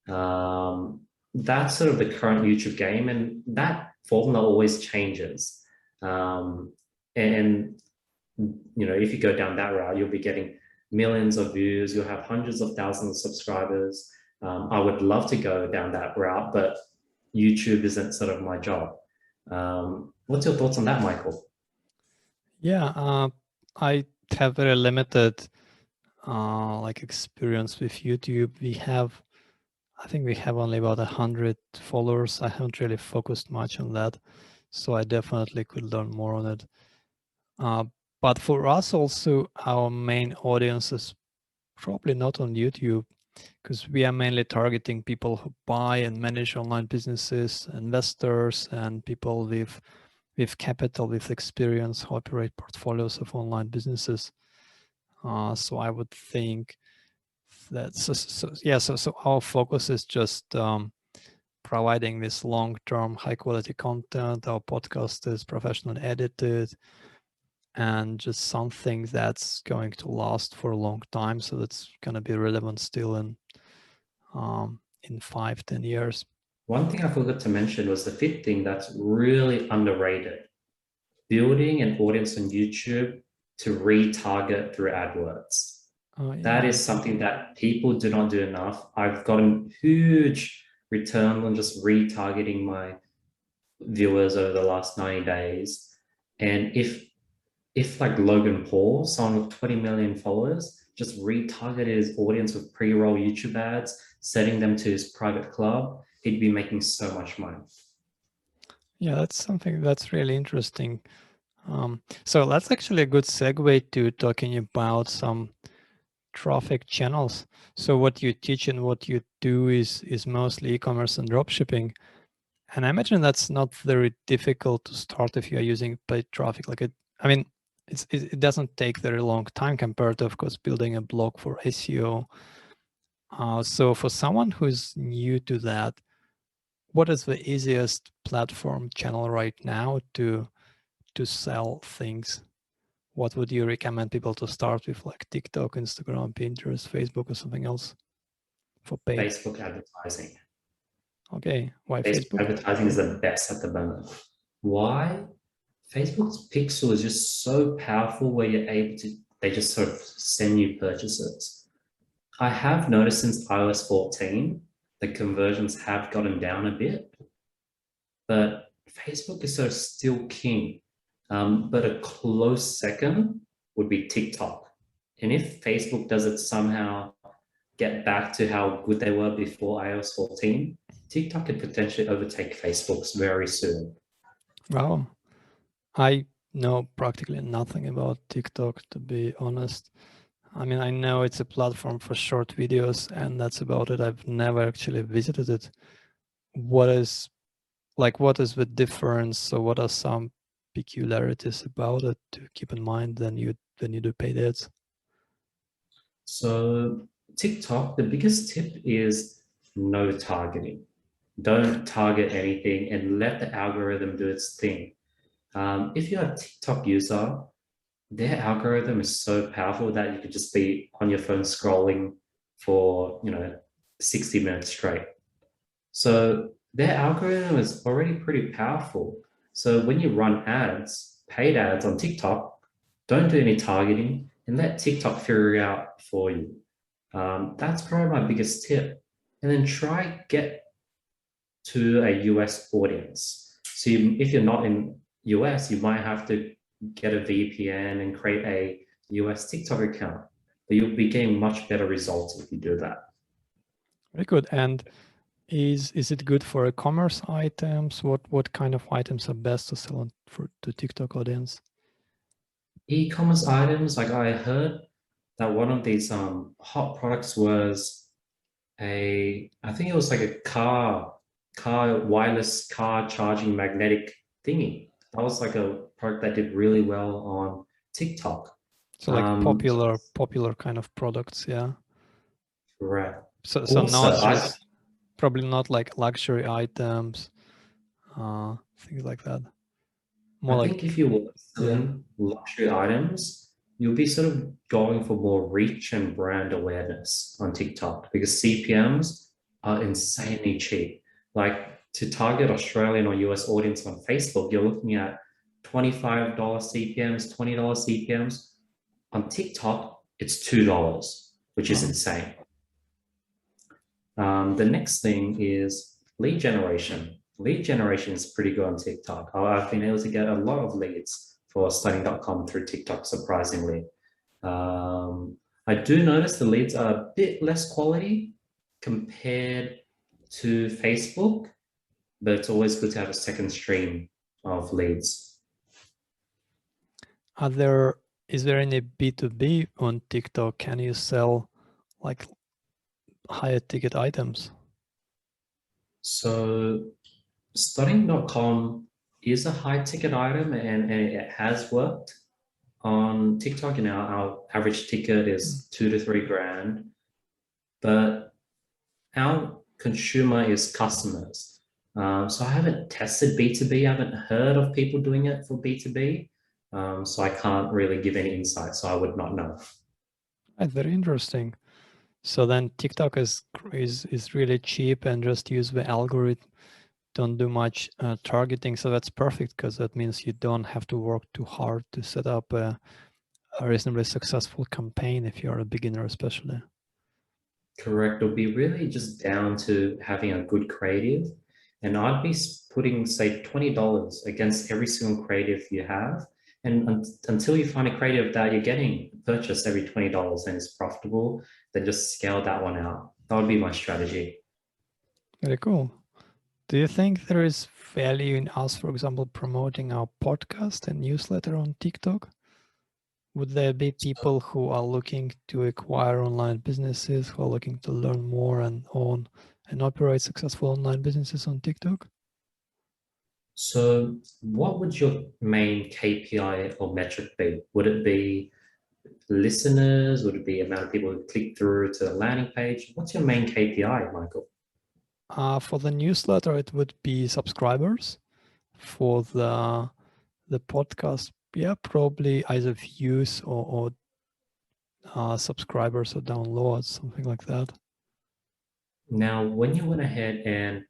That's sort of the current YouTube game, and that formula always changes. And if you go down that route, you'll be getting millions of views, you'll have hundreds of thousands of subscribers. I would love to go down that route, but YouTube isn't sort of my job. What's your thoughts on that, Michael? Yeah, I have very limited experience with YouTube. I think we have only about 100 followers. I haven't really focused much on that, so I definitely could learn more on it. But for us also, our main audience is probably not on YouTube, because we are mainly targeting people who buy and manage online businesses, investors, and people with capital, with experience, who operate portfolios of online businesses. So I would think that so our focus is just providing this long-term high-quality content. Our podcast is professionally edited and just something that's going to last for a long time, so that's going to be relevant still in 5-10 years. One thing I forgot to mention was the fifth thing that's really underrated: building an audience on YouTube to retarget through AdWords. Yeah. That is something that people do not do enough. I've gotten huge return on just retargeting my viewers over the last 90 days. And if like Logan Paul, someone with 20 million followers, just retargeted his audience with pre-roll YouTube ads, setting them to his private club, he'd be making so much money. Yeah, that's something that's really interesting. So that's actually a good segue to talking about some traffic channels. So what you teach and what you do is mostly e-commerce and dropshipping. And I imagine that's not very difficult to start if you are using paid traffic. It doesn't take very long time compared to, of course, building a blog for SEO. So for someone who's new to that, what is the easiest platform channel right now to sell things? What would you recommend people to start with, like TikTok, Instagram, Pinterest, Facebook, or something else for paid? Facebook advertising. Okay, why Facebook? Advertising is the best at the moment. Why? Facebook's pixel is just so powerful, where you're able to, they just sort of send you purchases. I have noticed since iOS 14, the conversions have gotten down a bit, but Facebook is sort of still king. But a close second would be TikTok. And if Facebook does it somehow get back to how good they were before iOS 14, TikTok could potentially overtake Facebook's very soon. Wow. I know practically nothing about TikTok, to be honest. I mean, I know it's a platform for short videos, and that's about it. I've never actually visited it. What is the difference? So what are some peculiarities about it to keep in mind when you do paid ads? So TikTok, the biggest tip is no targeting. Don't target anything and let the algorithm do its thing. If you're a TikTok user, their algorithm is so powerful that you could just be on your phone scrolling for 60 minutes straight. So their algorithm is already pretty powerful. So when you run ads, paid ads on TikTok, don't do any targeting and let TikTok figure it out for you. That's probably my biggest tip. And then try get to a US audience. So if you're not in US, you might have to get a VPN and create a US TikTok account, but you'll be getting much better results if you do that. Very good. And is it good for e-commerce items? What kind of items are best to sell to TikTok audience? E-commerce items, like I heard that one of these hot products was I think it was like a wireless car charging magnetic thingy. That was like product that did really well on TikTok. So like popular kind of products, yeah. Correct. So Also, not just probably not like luxury items, things like that. More I like, think if you were selling luxury items, you'll be sort of going for more reach and brand awareness on TikTok because CPMs are insanely cheap. Like to target Australian or US audience on Facebook, you're looking at $25 CPMs, $20 CPMs. On TikTok, it's $2, which is insane. The next thing is lead generation. Lead generation is pretty good on TikTok. I've been able to get a lot of leads for Studying.com through TikTok, surprisingly. I do notice the leads are a bit less quality compared to Facebook, but it's always good to have a second stream of leads. Is there any B2B on TikTok? Can you sell like higher ticket items? So Studying.com is a high ticket item and it has worked on TikTok. You know, our average ticket is $2 to $3 grand, but our consumer is customers. So I haven't tested B2B. I haven't heard of people doing it for B2B. So I can't really give any insight. So I would not know. Right, very interesting. So then TikTok is really cheap and just use the algorithm. Don't do much targeting. So that's perfect because that means you don't have to work too hard to set up a reasonably successful campaign if you're a beginner, especially. Correct. It'll be really just down to having a good creative. And I'd be putting, say, $20 against every single creative you have. And until you find a creative that you're getting purchased every $20 and it's profitable, then just scale that one out. That would be my strategy. Very cool. Do you think there is value in us, for example, promoting our podcast and newsletter on TikTok? Would there be people who are looking to acquire online businesses, who are looking to learn more and own and operate successful online businesses on TikTok? So what would your main KPI or metric be? Would it be listeners? Would it be amount of people who click through to the landing page? What's your main KPI, Michael? For the newsletter, it would be subscribers. For the podcast, yeah, probably either views or subscribers or downloads, something like that. Now, when you went ahead and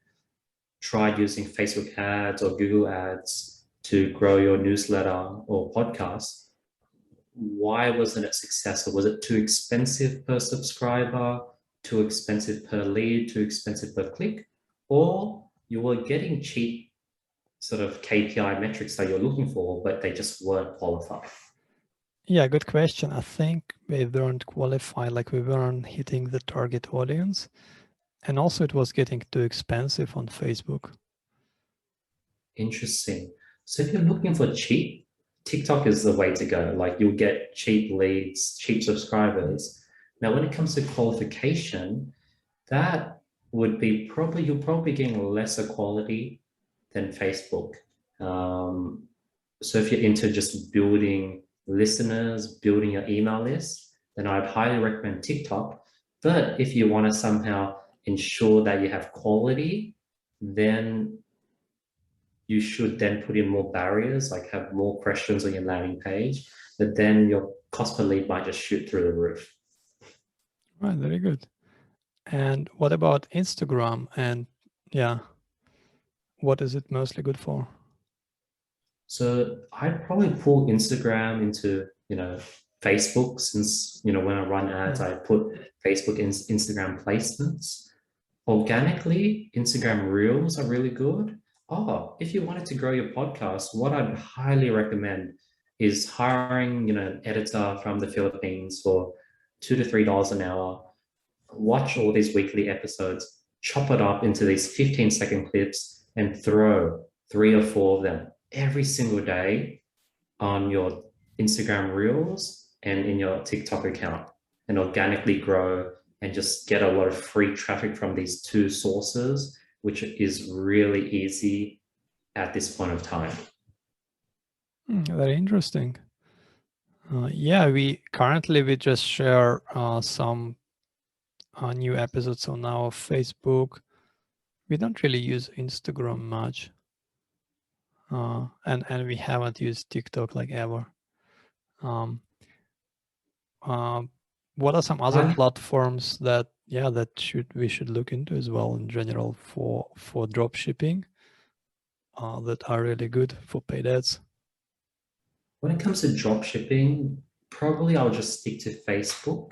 tried using Facebook ads or Google ads to grow your newsletter or podcast, why wasn't it successful? Was it too expensive per subscriber, too expensive per lead, too expensive per click, or you were getting cheap sort of KPI metrics that you're looking for, but they just weren't qualified? Yeah, good question. I think we weren't qualified, like we weren't hitting the target audience. And also it was getting too expensive on Facebook. Interesting. So if you're looking for cheap, TikTok is the way to go. Like you'll get cheap leads, cheap subscribers. Now, when it comes to qualification, that would be you're probably getting lesser quality than Facebook. So if you're into just building listeners, building your email list, then I'd highly recommend TikTok. But if you want to somehow ensure that you have quality, then you should then put in more barriers, like have more questions on your landing page, but then your cost per lead might just shoot through the roof. Right, very good. And what about Instagram? And yeah, what is it mostly good for? So I'd probably pull Instagram into, Facebook, since, when I run ads, I put Facebook and Instagram placements. Organically, Instagram Reels are really good. If you wanted to grow your podcast, what I'd highly recommend is hiring, an editor from the Philippines for $2 to $3 an hour. Watch all these weekly episodes, chop it up into these 15-second clips, and throw 3 or 4 of them every single day on your Instagram Reels and in your TikTok account, and organically grow and just get a lot of free traffic from these 2 sources, which is really easy at this point of time. Very interesting. Yeah, we just share some new episodes on our Facebook. We don't really use Instagram much, and we haven't used TikTok like ever. Um, what are some other platforms that we should look into as well in general for drop shipping that are really good for paid ads? When it comes to drop shipping, probably I'll just stick to Facebook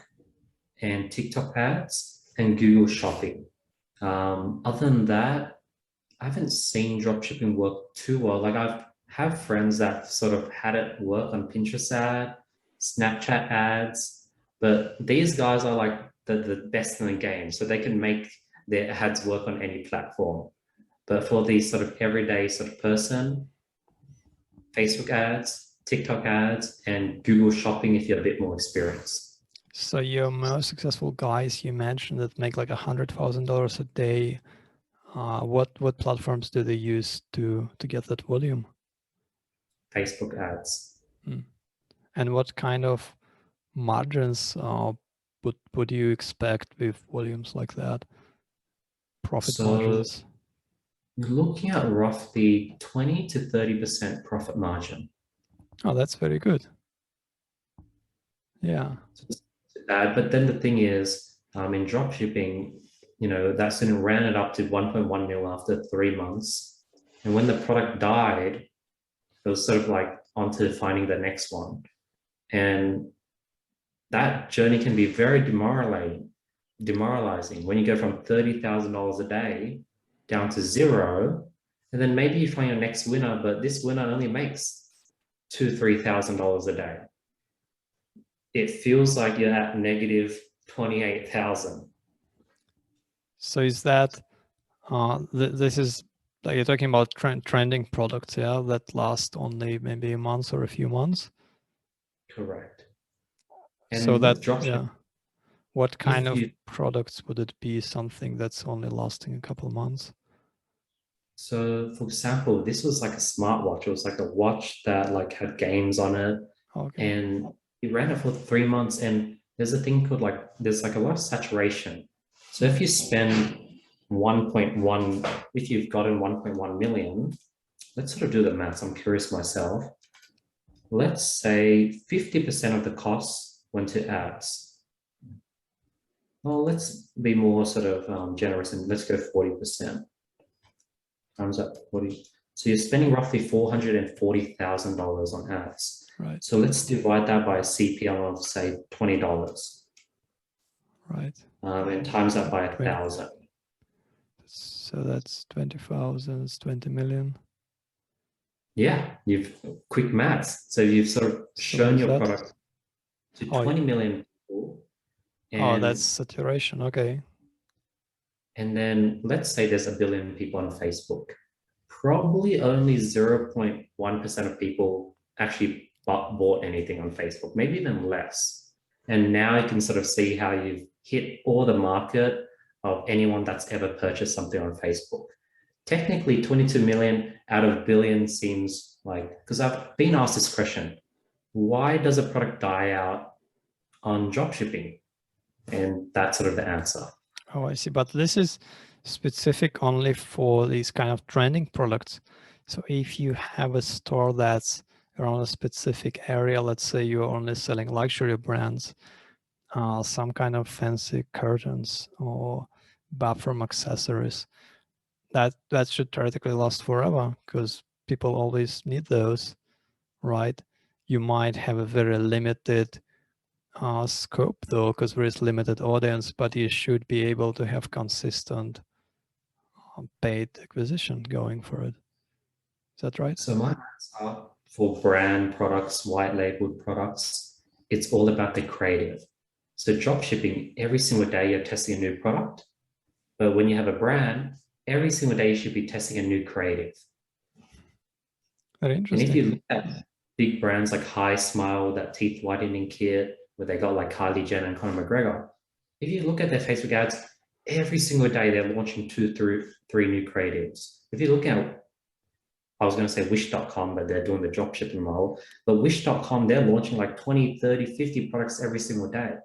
and TikTok ads and Google Shopping. Other than that, I haven't seen drop shipping work too well. Like I've have friends that sort of had it work on Pinterest ad, Snapchat ads, but these guys are like the best in the game, so they can make their ads work on any platform. But for the sort of everyday sort of person, Facebook ads, TikTok ads, and Google Shopping if you're a bit more experienced. So your most successful guys you mentioned that make like $100,000 a day. What platforms do they use to get that volume? Facebook ads. And what kind of margins would you expect with volumes like that? Profit margins? You're looking at roughly 20 to 30% profit margin. Oh, that's very good. Yeah. But then the thing is, in drop shipping, that student ran it up to 1.1 mil after 3 months. And when the product died, it was sort of like onto finding the next one. And that journey can be very demoralizing when you go from $30,000 a day down to zero. And then maybe you find your next winner, but this winner only makes $2,000, $3,000 a day. It feels like you're at negative 28,000. So is that this is like you're talking about trending products, yeah, that last only maybe a month or a few months? Correct. And so that dropshipping, what kind of products would it be? Something that's only lasting a couple of months? So for example, this was like a smartwatch. It was like a watch that like had games on it. Okay. And you ran it for 3 months, and there's a thing called there's like a lot of saturation. So if you spend 1.1, if you've gotten 1.1 million, let's sort of do the maths. I'm curious myself. Let's say 50% of the costs went to ads. Well, let's be more sort of generous and let's go 40%. Times up 40. So you're spending roughly $440,000 on ads. Right. So let's divide that by a CPM of say $20. Right. And times that by 1,000. So that's 20,000, 20 million. Yeah, you've quick maths. So you've sort of shown your product to 20 million people. And that's saturation. Okay. And then let's say there's 1 billion people on Facebook. Probably only 0.1% of people actually bought anything on Facebook, maybe even less. And now you can sort of see how you've hit all the market of anyone that's ever purchased something on Facebook. Technically, 22 million out of billion seems like, because I've been asked this question, why does a product die out on dropshipping? And that's sort of the answer. Oh, I see. But this is specific only for these kind of trending products. So if you have a store that's around a specific area, let's say you're only selling luxury brands, some kind of fancy curtains or bathroom accessories, that should theoretically last forever because people always need those, right? You might have a very limited scope though, because there is limited audience, but you should be able to have consistent paid acquisition going for it. Is that right? So my answer for brand products, white labeled products, it's all about the creative. So drop shipping, every single day you're testing a new product. But when you have a brand, every single day you should be testing a new creative. Very interesting. And if you look at big brands like High Smile, that teeth whitening kit, where they got like Kylie Jenner and Conor McGregor, if you look at their Facebook ads, every single day they're launching 2 through 3 new creatives. If you look at I was going to say wish.com, but they're doing the drop shipping model. But wish.com, they're launching like 20, 30, 50 products every single day.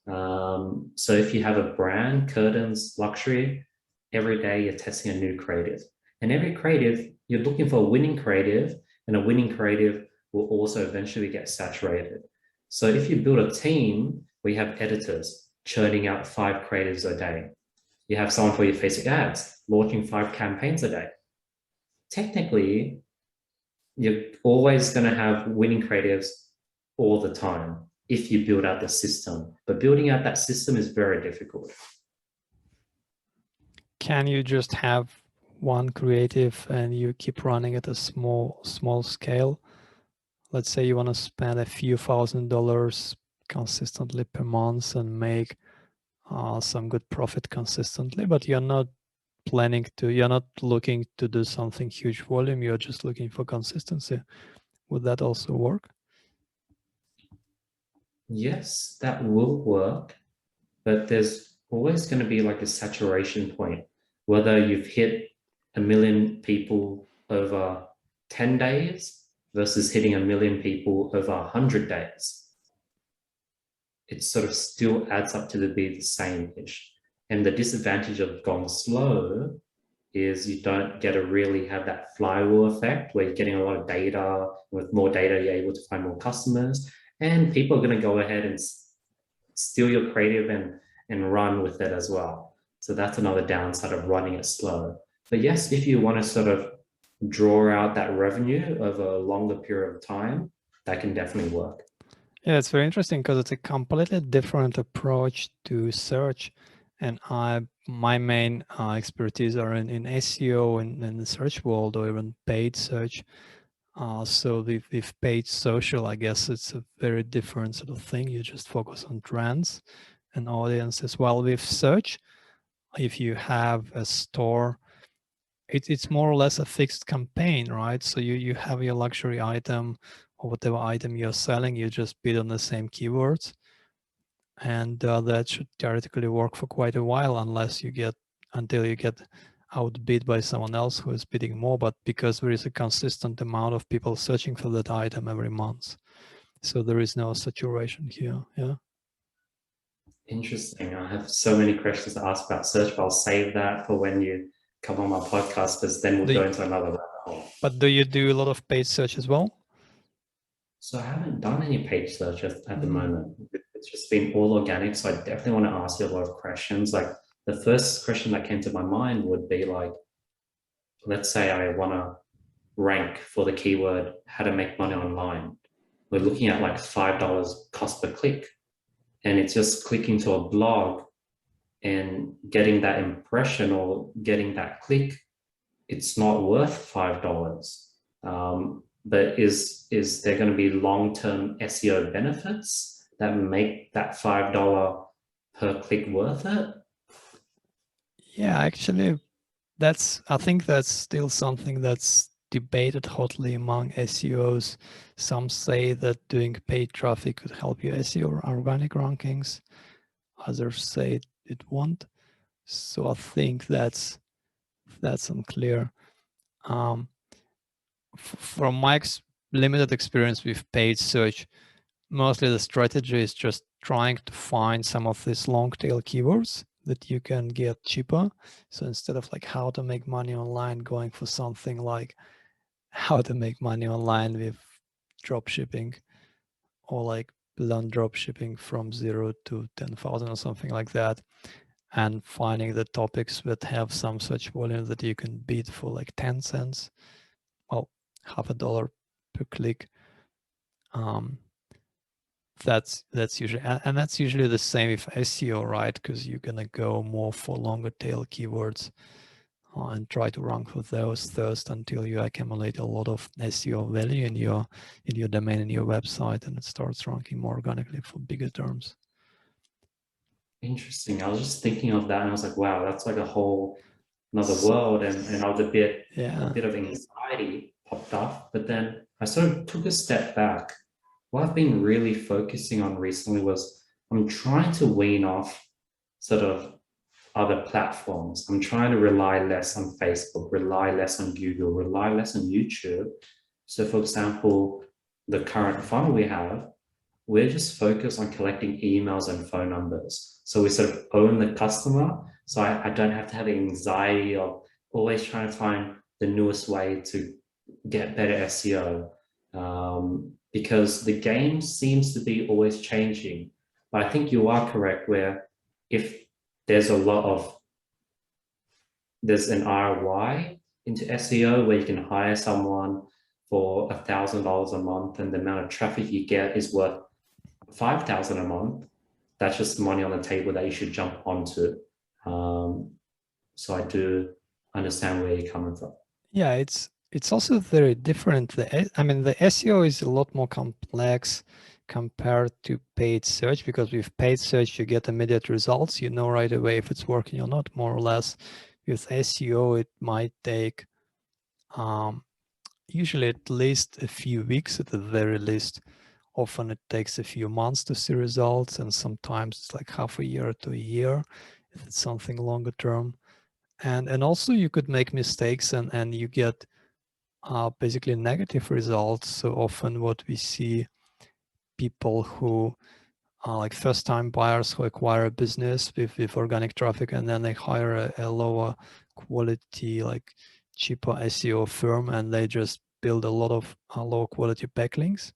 So if you have a brand, curtains, luxury, every day you're testing a new creative. And every creative, you're looking for a winning creative, and a winning creative will also eventually get saturated. So if you build a team where you have editors churning out 5 creatives a day, you have someone for your Facebook ads launching 5 campaigns a day. Technically, you're always going to have winning creatives all the time if you build out the system. But building out that system is very difficult. Can you just have one creative and you keep running at a small scale? Let's say you want to spend a few $1,000s consistently per month and make some good profit consistently, but you're not looking to do something huge volume, you're just looking for consistency. Would that also work? Yes, that will work, but there's always going to be like a saturation point, whether you've hit 1 million people over 10 days versus hitting 1 million people over 100 days. It sort of still adds up to be the same-ish. And the disadvantage of going slow is you don't get to really have that flywheel effect where you're getting a lot of data. With more data, you're able to find more customers, and people are going to go ahead and steal your creative and run with it as well. So that's another downside of running it slow. But yes, if you want to sort of draw out that revenue over a longer period of time, that can definitely work. Yeah, it's very interesting because it's a completely different approach to search. And my main expertise are in SEO and in the search world, or even paid search. So with paid social, I guess it's a very different sort of thing. You just focus on trends and audiences. While with search, if you have a store, it's more or less a fixed campaign, right? So you have your luxury item or whatever item you're selling, you just bid on the same keywords. And that should theoretically work for quite a while until you get outbid by someone else who is bidding more, but because there is a consistent amount of people searching for that item every month. So there is no saturation here, yeah. Interesting. I have so many questions to ask about search, but I'll save that for when you come on my podcast, because then we'll go into another rabbit hole. But do you do a lot of paid search as well? So I haven't done any paid search at the moment. It's just been all organic. So I definitely want to ask you a lot of questions. Like the first question that came to my mind would be like, let's say I want to rank for the keyword, how to make money online. We're looking at like $5 cost per click. And it's just clicking to a blog and getting that impression or getting that click. It's not worth $5. But is there going to be long-term SEO benefits that make that $5 per click worth it? Yeah, actually, I think that's still something that's debated hotly among SEOs. Some say that doing paid traffic could help you SEO organic rankings. Others say it won't. So I think that's unclear. From my limited experience with paid search, mostly the strategy is just trying to find some of these long tail keywords that you can get cheaper. So instead of like how to make money online, going for something like how to make money online with drop shipping, or like learn drop shipping from 0 to 10,000 or something like that, and finding the topics that have some such volume that you can bid for like 10 cents, well, $0.50 per click. That's usually, and that's usually the same with SEO, right? Because you're gonna go more for longer tail keywords and try to rank for those first until you accumulate a lot of SEO value in your domain, in your website, and it starts ranking more organically for bigger terms. Interesting. I was just thinking of that and I was like, wow, that's like a whole another world. And I was a bit of anxiety popped up, but then I sort of took a step back. What I've been really focusing on recently was I'm trying to wean off sort of other platforms. I'm trying to rely less on Facebook, rely less on Google, rely less on YouTube. So for example, the current funnel we have, we're just focused on collecting emails and phone numbers. So we sort of own the customer. So I don't have to have the anxiety of always trying to find the newest way to get better SEO, because the game seems to be always changing. But I think you are correct where if there's an ROI into SEO where you can hire someone for $1,000 a month and the amount of traffic you get is worth $5,000 a month, that's just money on the table that you should jump onto. So I do understand where you're coming from. Yeah, it's also very different. I mean, the SEO is a lot more complex compared to paid search, because with paid search you get immediate results. You know right away if it's working or not, more or less. With SEO, it might take usually at least a few weeks at the very least. Often it takes a few months to see results, and sometimes it's like half a year to a year if it's something longer term. And also you could make mistakes and you get basically negative results. So often what we see, people who are like first-time buyers who acquire a business with organic traffic, and then they hire a lower quality, like cheaper SEO firm, and they just build a lot of low quality backlinks.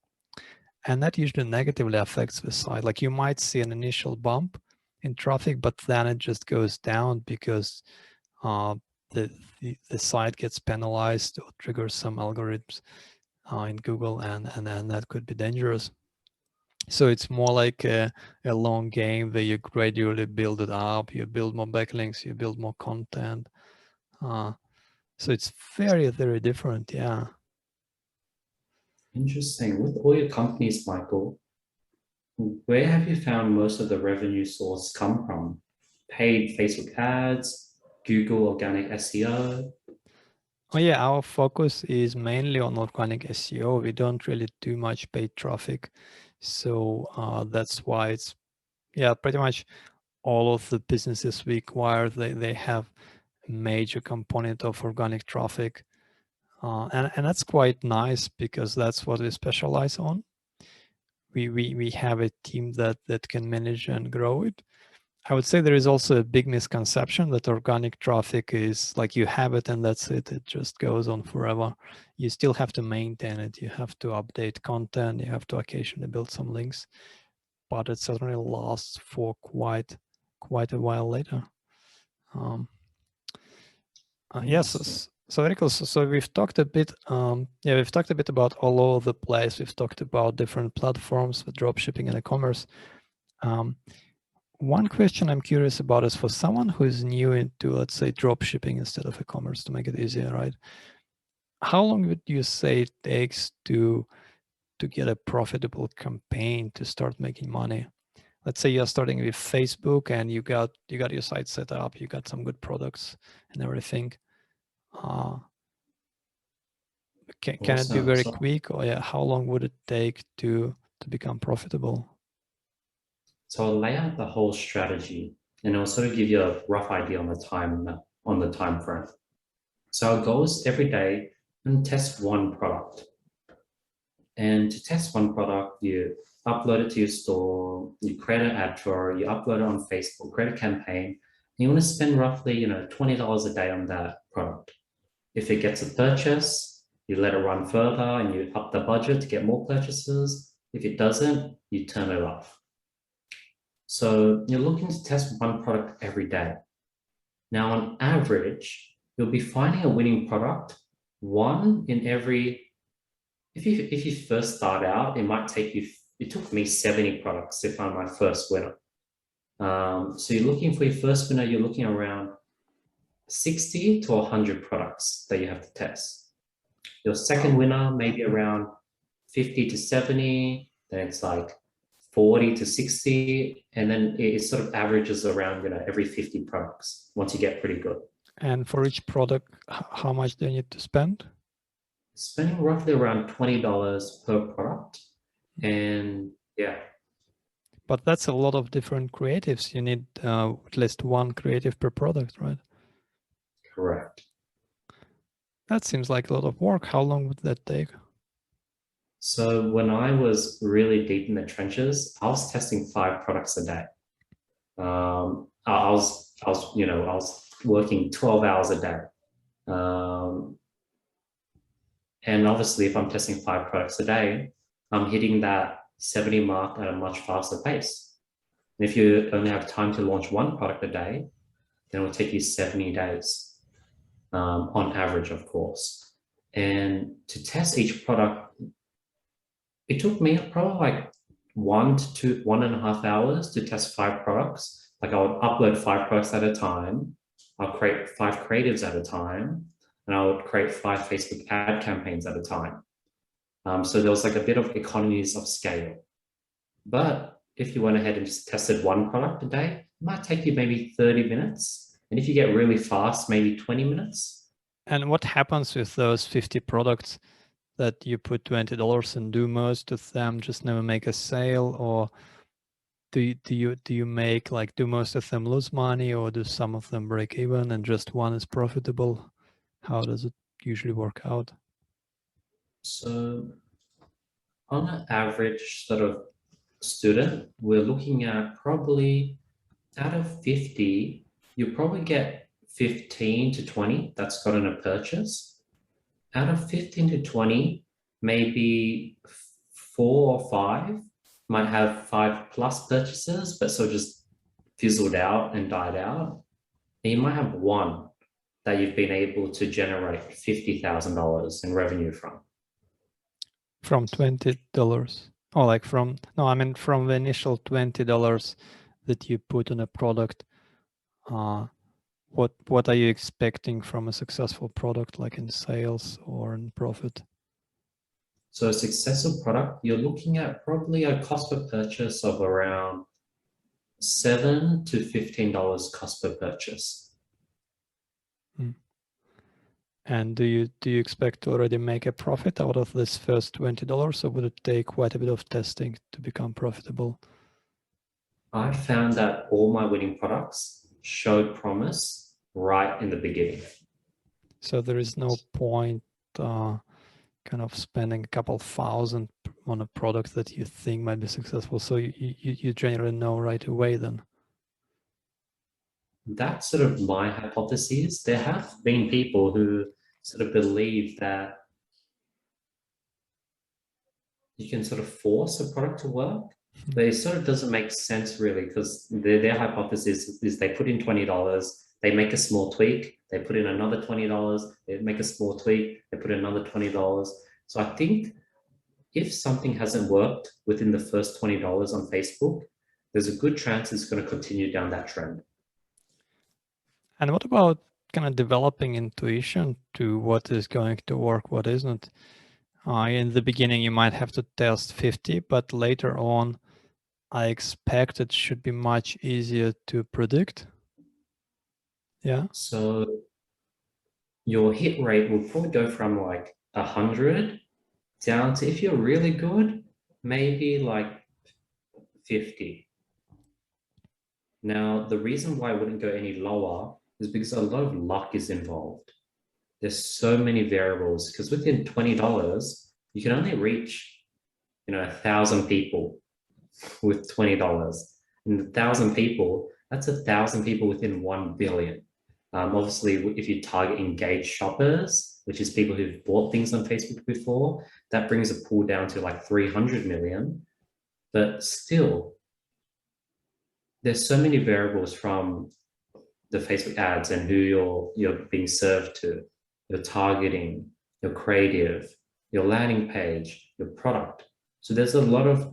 And that usually negatively affects the site. Like you might see an initial bump in traffic, but then it just goes down because the site gets penalized or triggers some algorithms in Google, and that could be dangerous. So it's more like a long game where you gradually build it up. You build more backlinks, you build more content. So it's very, very different. Yeah. Interesting. With all your companies, Michael, where have you found most of the revenue source come from? Paid Facebook ads, Google organic SEO? Oh yeah, our focus is mainly on organic SEO. We don't really do much paid traffic. So that's why it's, yeah, pretty much all of the businesses we acquire, they have a major component of organic traffic. And that's quite nice because that's what we specialize on. We have a team that can manage and grow it. I would say there is also a big misconception that organic traffic is like you have it and that's it. It just goes on forever. You still have to maintain it. You have to update content. You have to occasionally build some links, but it certainly lasts for quite a while later. Yes. So very cool. So we've talked a bit. We've talked a bit about all over the place. We've talked about different platforms for dropshipping and e-commerce. One question I'm curious about is for someone who is new into, let's say, dropshipping instead of e-commerce, to make it easier, right? How long would you say it takes to get a profitable campaign to start making money? Let's say you're starting with Facebook and you got your site set up, you got some good products and everything. Can it be very quick, or yeah, how long would it take to become profitable? So I'll lay out the whole strategy and I'll sort of give you a rough idea on the time frame. So our goal is every day and test one product. And to test one product, you upload it to your store, you create an ad for it, you upload it on Facebook, create a campaign, and you want to spend roughly, $20 a day on that product. If it gets a purchase, you let it run further and you up the budget to get more purchases. If it doesn't, you turn it off. So you're looking to test one product every day. Now, on average, you'll be finding a winning product, one in every, if you first start out, it might take you, it took me 70 products to find my first winner. So you're looking for your first winner, you're looking around 60 to 100 products that you have to test. Your second winner, maybe around 50 to 70, then it's like 40 to 60, and then it sort of averages around, every 50 products once you get pretty good. And for each product, how much do you need to spend? Spending roughly around $20 per product. And yeah. But that's a lot of different creatives. You need at least one creative per product, right? Correct. That seems like a lot of work. How long would that take? So when I was really deep in the trenches, I was testing 5 products a day. I was working 12 hours a day. And obviously, if I'm testing 5 products a day, I'm hitting that 70 mark at a much faster pace. And if you only have time to launch 1 product a day, then it will take you 70 days on average, of course. And to test each product, it took me probably like 1.5 hours to test 5 products. Like I would upload 5 products at a time. I'll create 5 creatives at a time, and I would create 5 Facebook ad campaigns at a time. So there was like a bit of economies of scale. But if you went ahead and just tested 1 product a day, it might take you maybe 30 minutes. And if you get really fast, maybe 20 minutes. And what happens with those 50 products that you put $20 and do most of them just never make a sale? Or do you make, like, do most of them lose money, or do some of them break even and just one is profitable? How does it usually work out? So on an average sort of student, we're looking at probably out of 50, you probably get 15 to 20 that's gotten a purchase. Out of 15 to 20, maybe 4 or 5 might have 5+ purchases, but so just fizzled out and died out. And you might have 1 that you've been able to generate $50,000 in revenue from. From $20? Oh, like from, no, I mean from the initial $20 that you put on a product. What are you expecting from a successful product, like in sales or in profit? So a successful product, you're looking at probably a cost per purchase of around $7 to $15 cost per purchase. And do you expect to already make a profit out of this first $20, or would it take quite a bit of testing to become profitable? I found that all my winning products showed promise right in the beginning. So there is no point kind of spending a couple thousand on a product that you think might be successful. So you generally know right away then. That's sort of my hypothesis. There have been people who sort of believe that you can sort of force a product to work, but it sort of doesn't make sense really, because their hypothesis is they put in $20, they make a small tweak, they put in another $20, they make a small tweak, they put in another $20. So I think if something hasn't worked within the first $20 on Facebook, there's a good chance it's going to continue down that trend. And what about kind of developing intuition to what is going to work, what isn't? In the beginning, you might have to test 50, but later on, I expect it should be much easier to predict. Yeah. So your hit rate will probably go from like 100 down to, if you're really good, maybe like 50. Now, the reason why I wouldn't go any lower is because a lot of luck is involved. There's so many variables, because within $20, you can only reach, 1,000 people with $20. And 1,000 people, that's 1,000 people within 1 billion. Obviously, if you target engaged shoppers, which is people who've bought things on Facebook before, that brings a pool down to like 300 million. But still, there's so many variables from the Facebook ads and who you're being served to, your targeting, your creative, your landing page, your product. So there's a lot of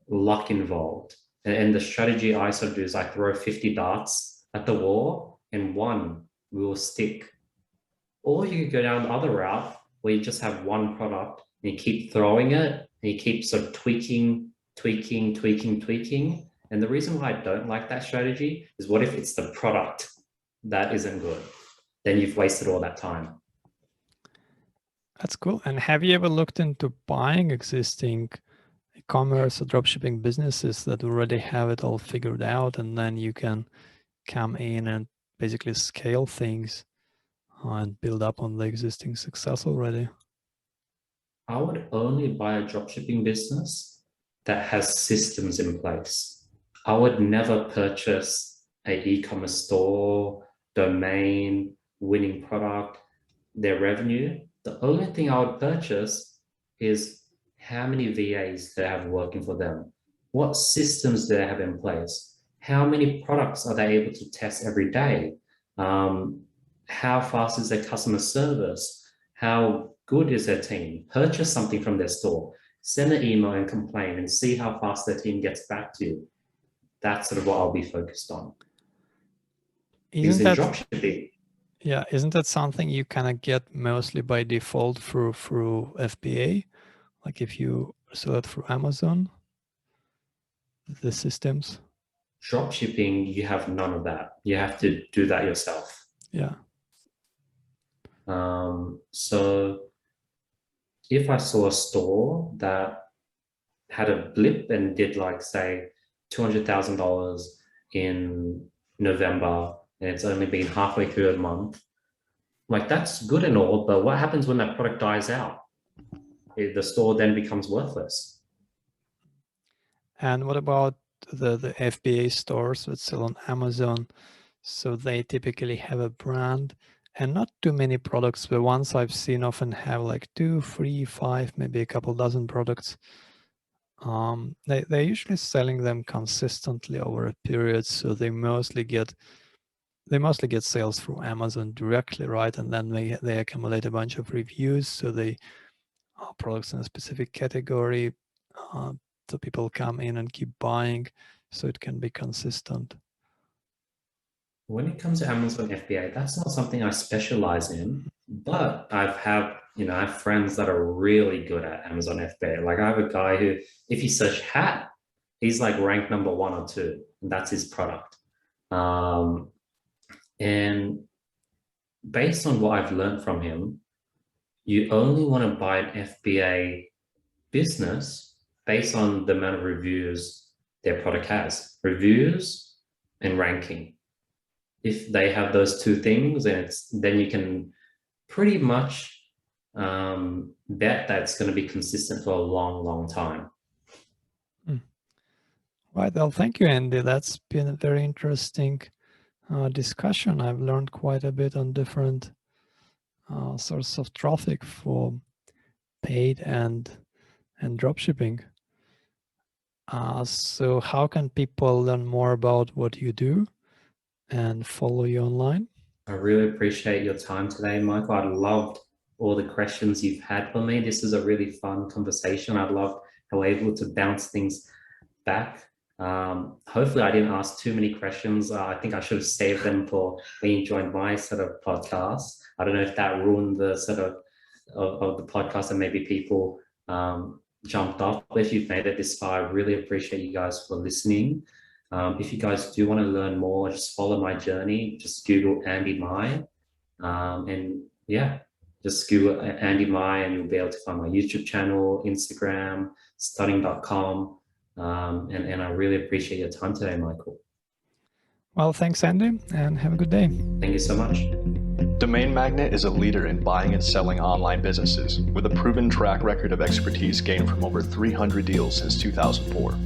luck involved. And the strategy I sort of do is I throw 50 darts at the wall and 1 will stick. Or you could go down the other route where you just have 1 product and you keep throwing it and you keep sort of tweaking. And the reason why I don't like that strategy is, what if it's the product that isn't good? Then you've wasted all that time. That's cool. And have you ever looked into buying existing e-commerce or dropshipping businesses that already have it all figured out, and then you can come in and basically scale things and build up on the existing success already? I would only buy a dropshipping business that has systems in place. I would never purchase an e-commerce store, domain, winning product, their revenue. The only thing I would purchase is how many VAs they have working for them, what systems they have in place, how many products are they able to test every day, how fast is their customer service, how good is their team. Purchase something from their store, send an email and complain, and see how fast their team gets back to you. That's sort of what I'll be focused on. Isn't that, dropshipping, yeah, isn't that something you kind of get mostly by default through FBA? Like if you sell it through Amazon, the systems? dropshipping, you have none of that. You have to do that yourself. Yeah. So if I saw a store that had a blip and did like say $200,000 in November, and it's only been halfway through a month, like that's good and all, but what happens when that product dies out? The store then becomes worthless. And what about the FBA stores that sell on Amazon? So they typically have a brand and not too many products. The ones I've seen often have like 2, 3, 5, maybe a couple dozen products. They're usually selling them consistently over a period, so they mostly get sales through Amazon directly, right? And then they accumulate a bunch of reviews, so they products in a specific category, so people come in and keep buying, so it can be consistent. When it comes to Amazon FBA, that's not something I specialize in, but I have friends that are really good at Amazon FBA. Like I have a guy who, if you search hat, he's like ranked number 1 or 2, and that's his product. And based on what I've learned from him, you only want to buy an FBA business based on the amount of reviews their product has, reviews and ranking. If they have those 2 things, then you can pretty much bet that it's going to be consistent for a long, long time. Right. Well, thank you, Andy. That's been a very interesting discussion. I've learned quite a bit on different sources of traffic for paid and dropshipping. So how can people learn more about what you do and follow you online? I really appreciate your time today, Michael. I loved all the questions you've had for me. This is a really fun conversation. I love how we're able to bounce things back. Hopefully I didn't ask too many questions. I think I should have saved them for when you joined my sort of podcast. I don't know if that ruined the sort of the podcast and maybe people jumped off. But if you've made it this far, I really appreciate you guys for listening. If you guys do want to learn more, just follow my journey. Just Google Andy Mai. And yeah, just Google Andy Mai and you'll be able to find my YouTube channel, Instagram, Studyingcom. And I really appreciate your time today, Michael. Well, thanks, Andy, and have a good day. Thank you so much. Domain Magnet is a leader in buying and selling online businesses with a proven track record of expertise gained from over 300 deals since 2004.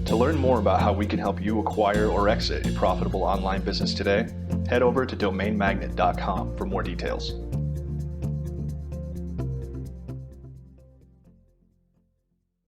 To learn more about how we can help you acquire or exit a profitable online business today, head over to domainmagnet.com for more details.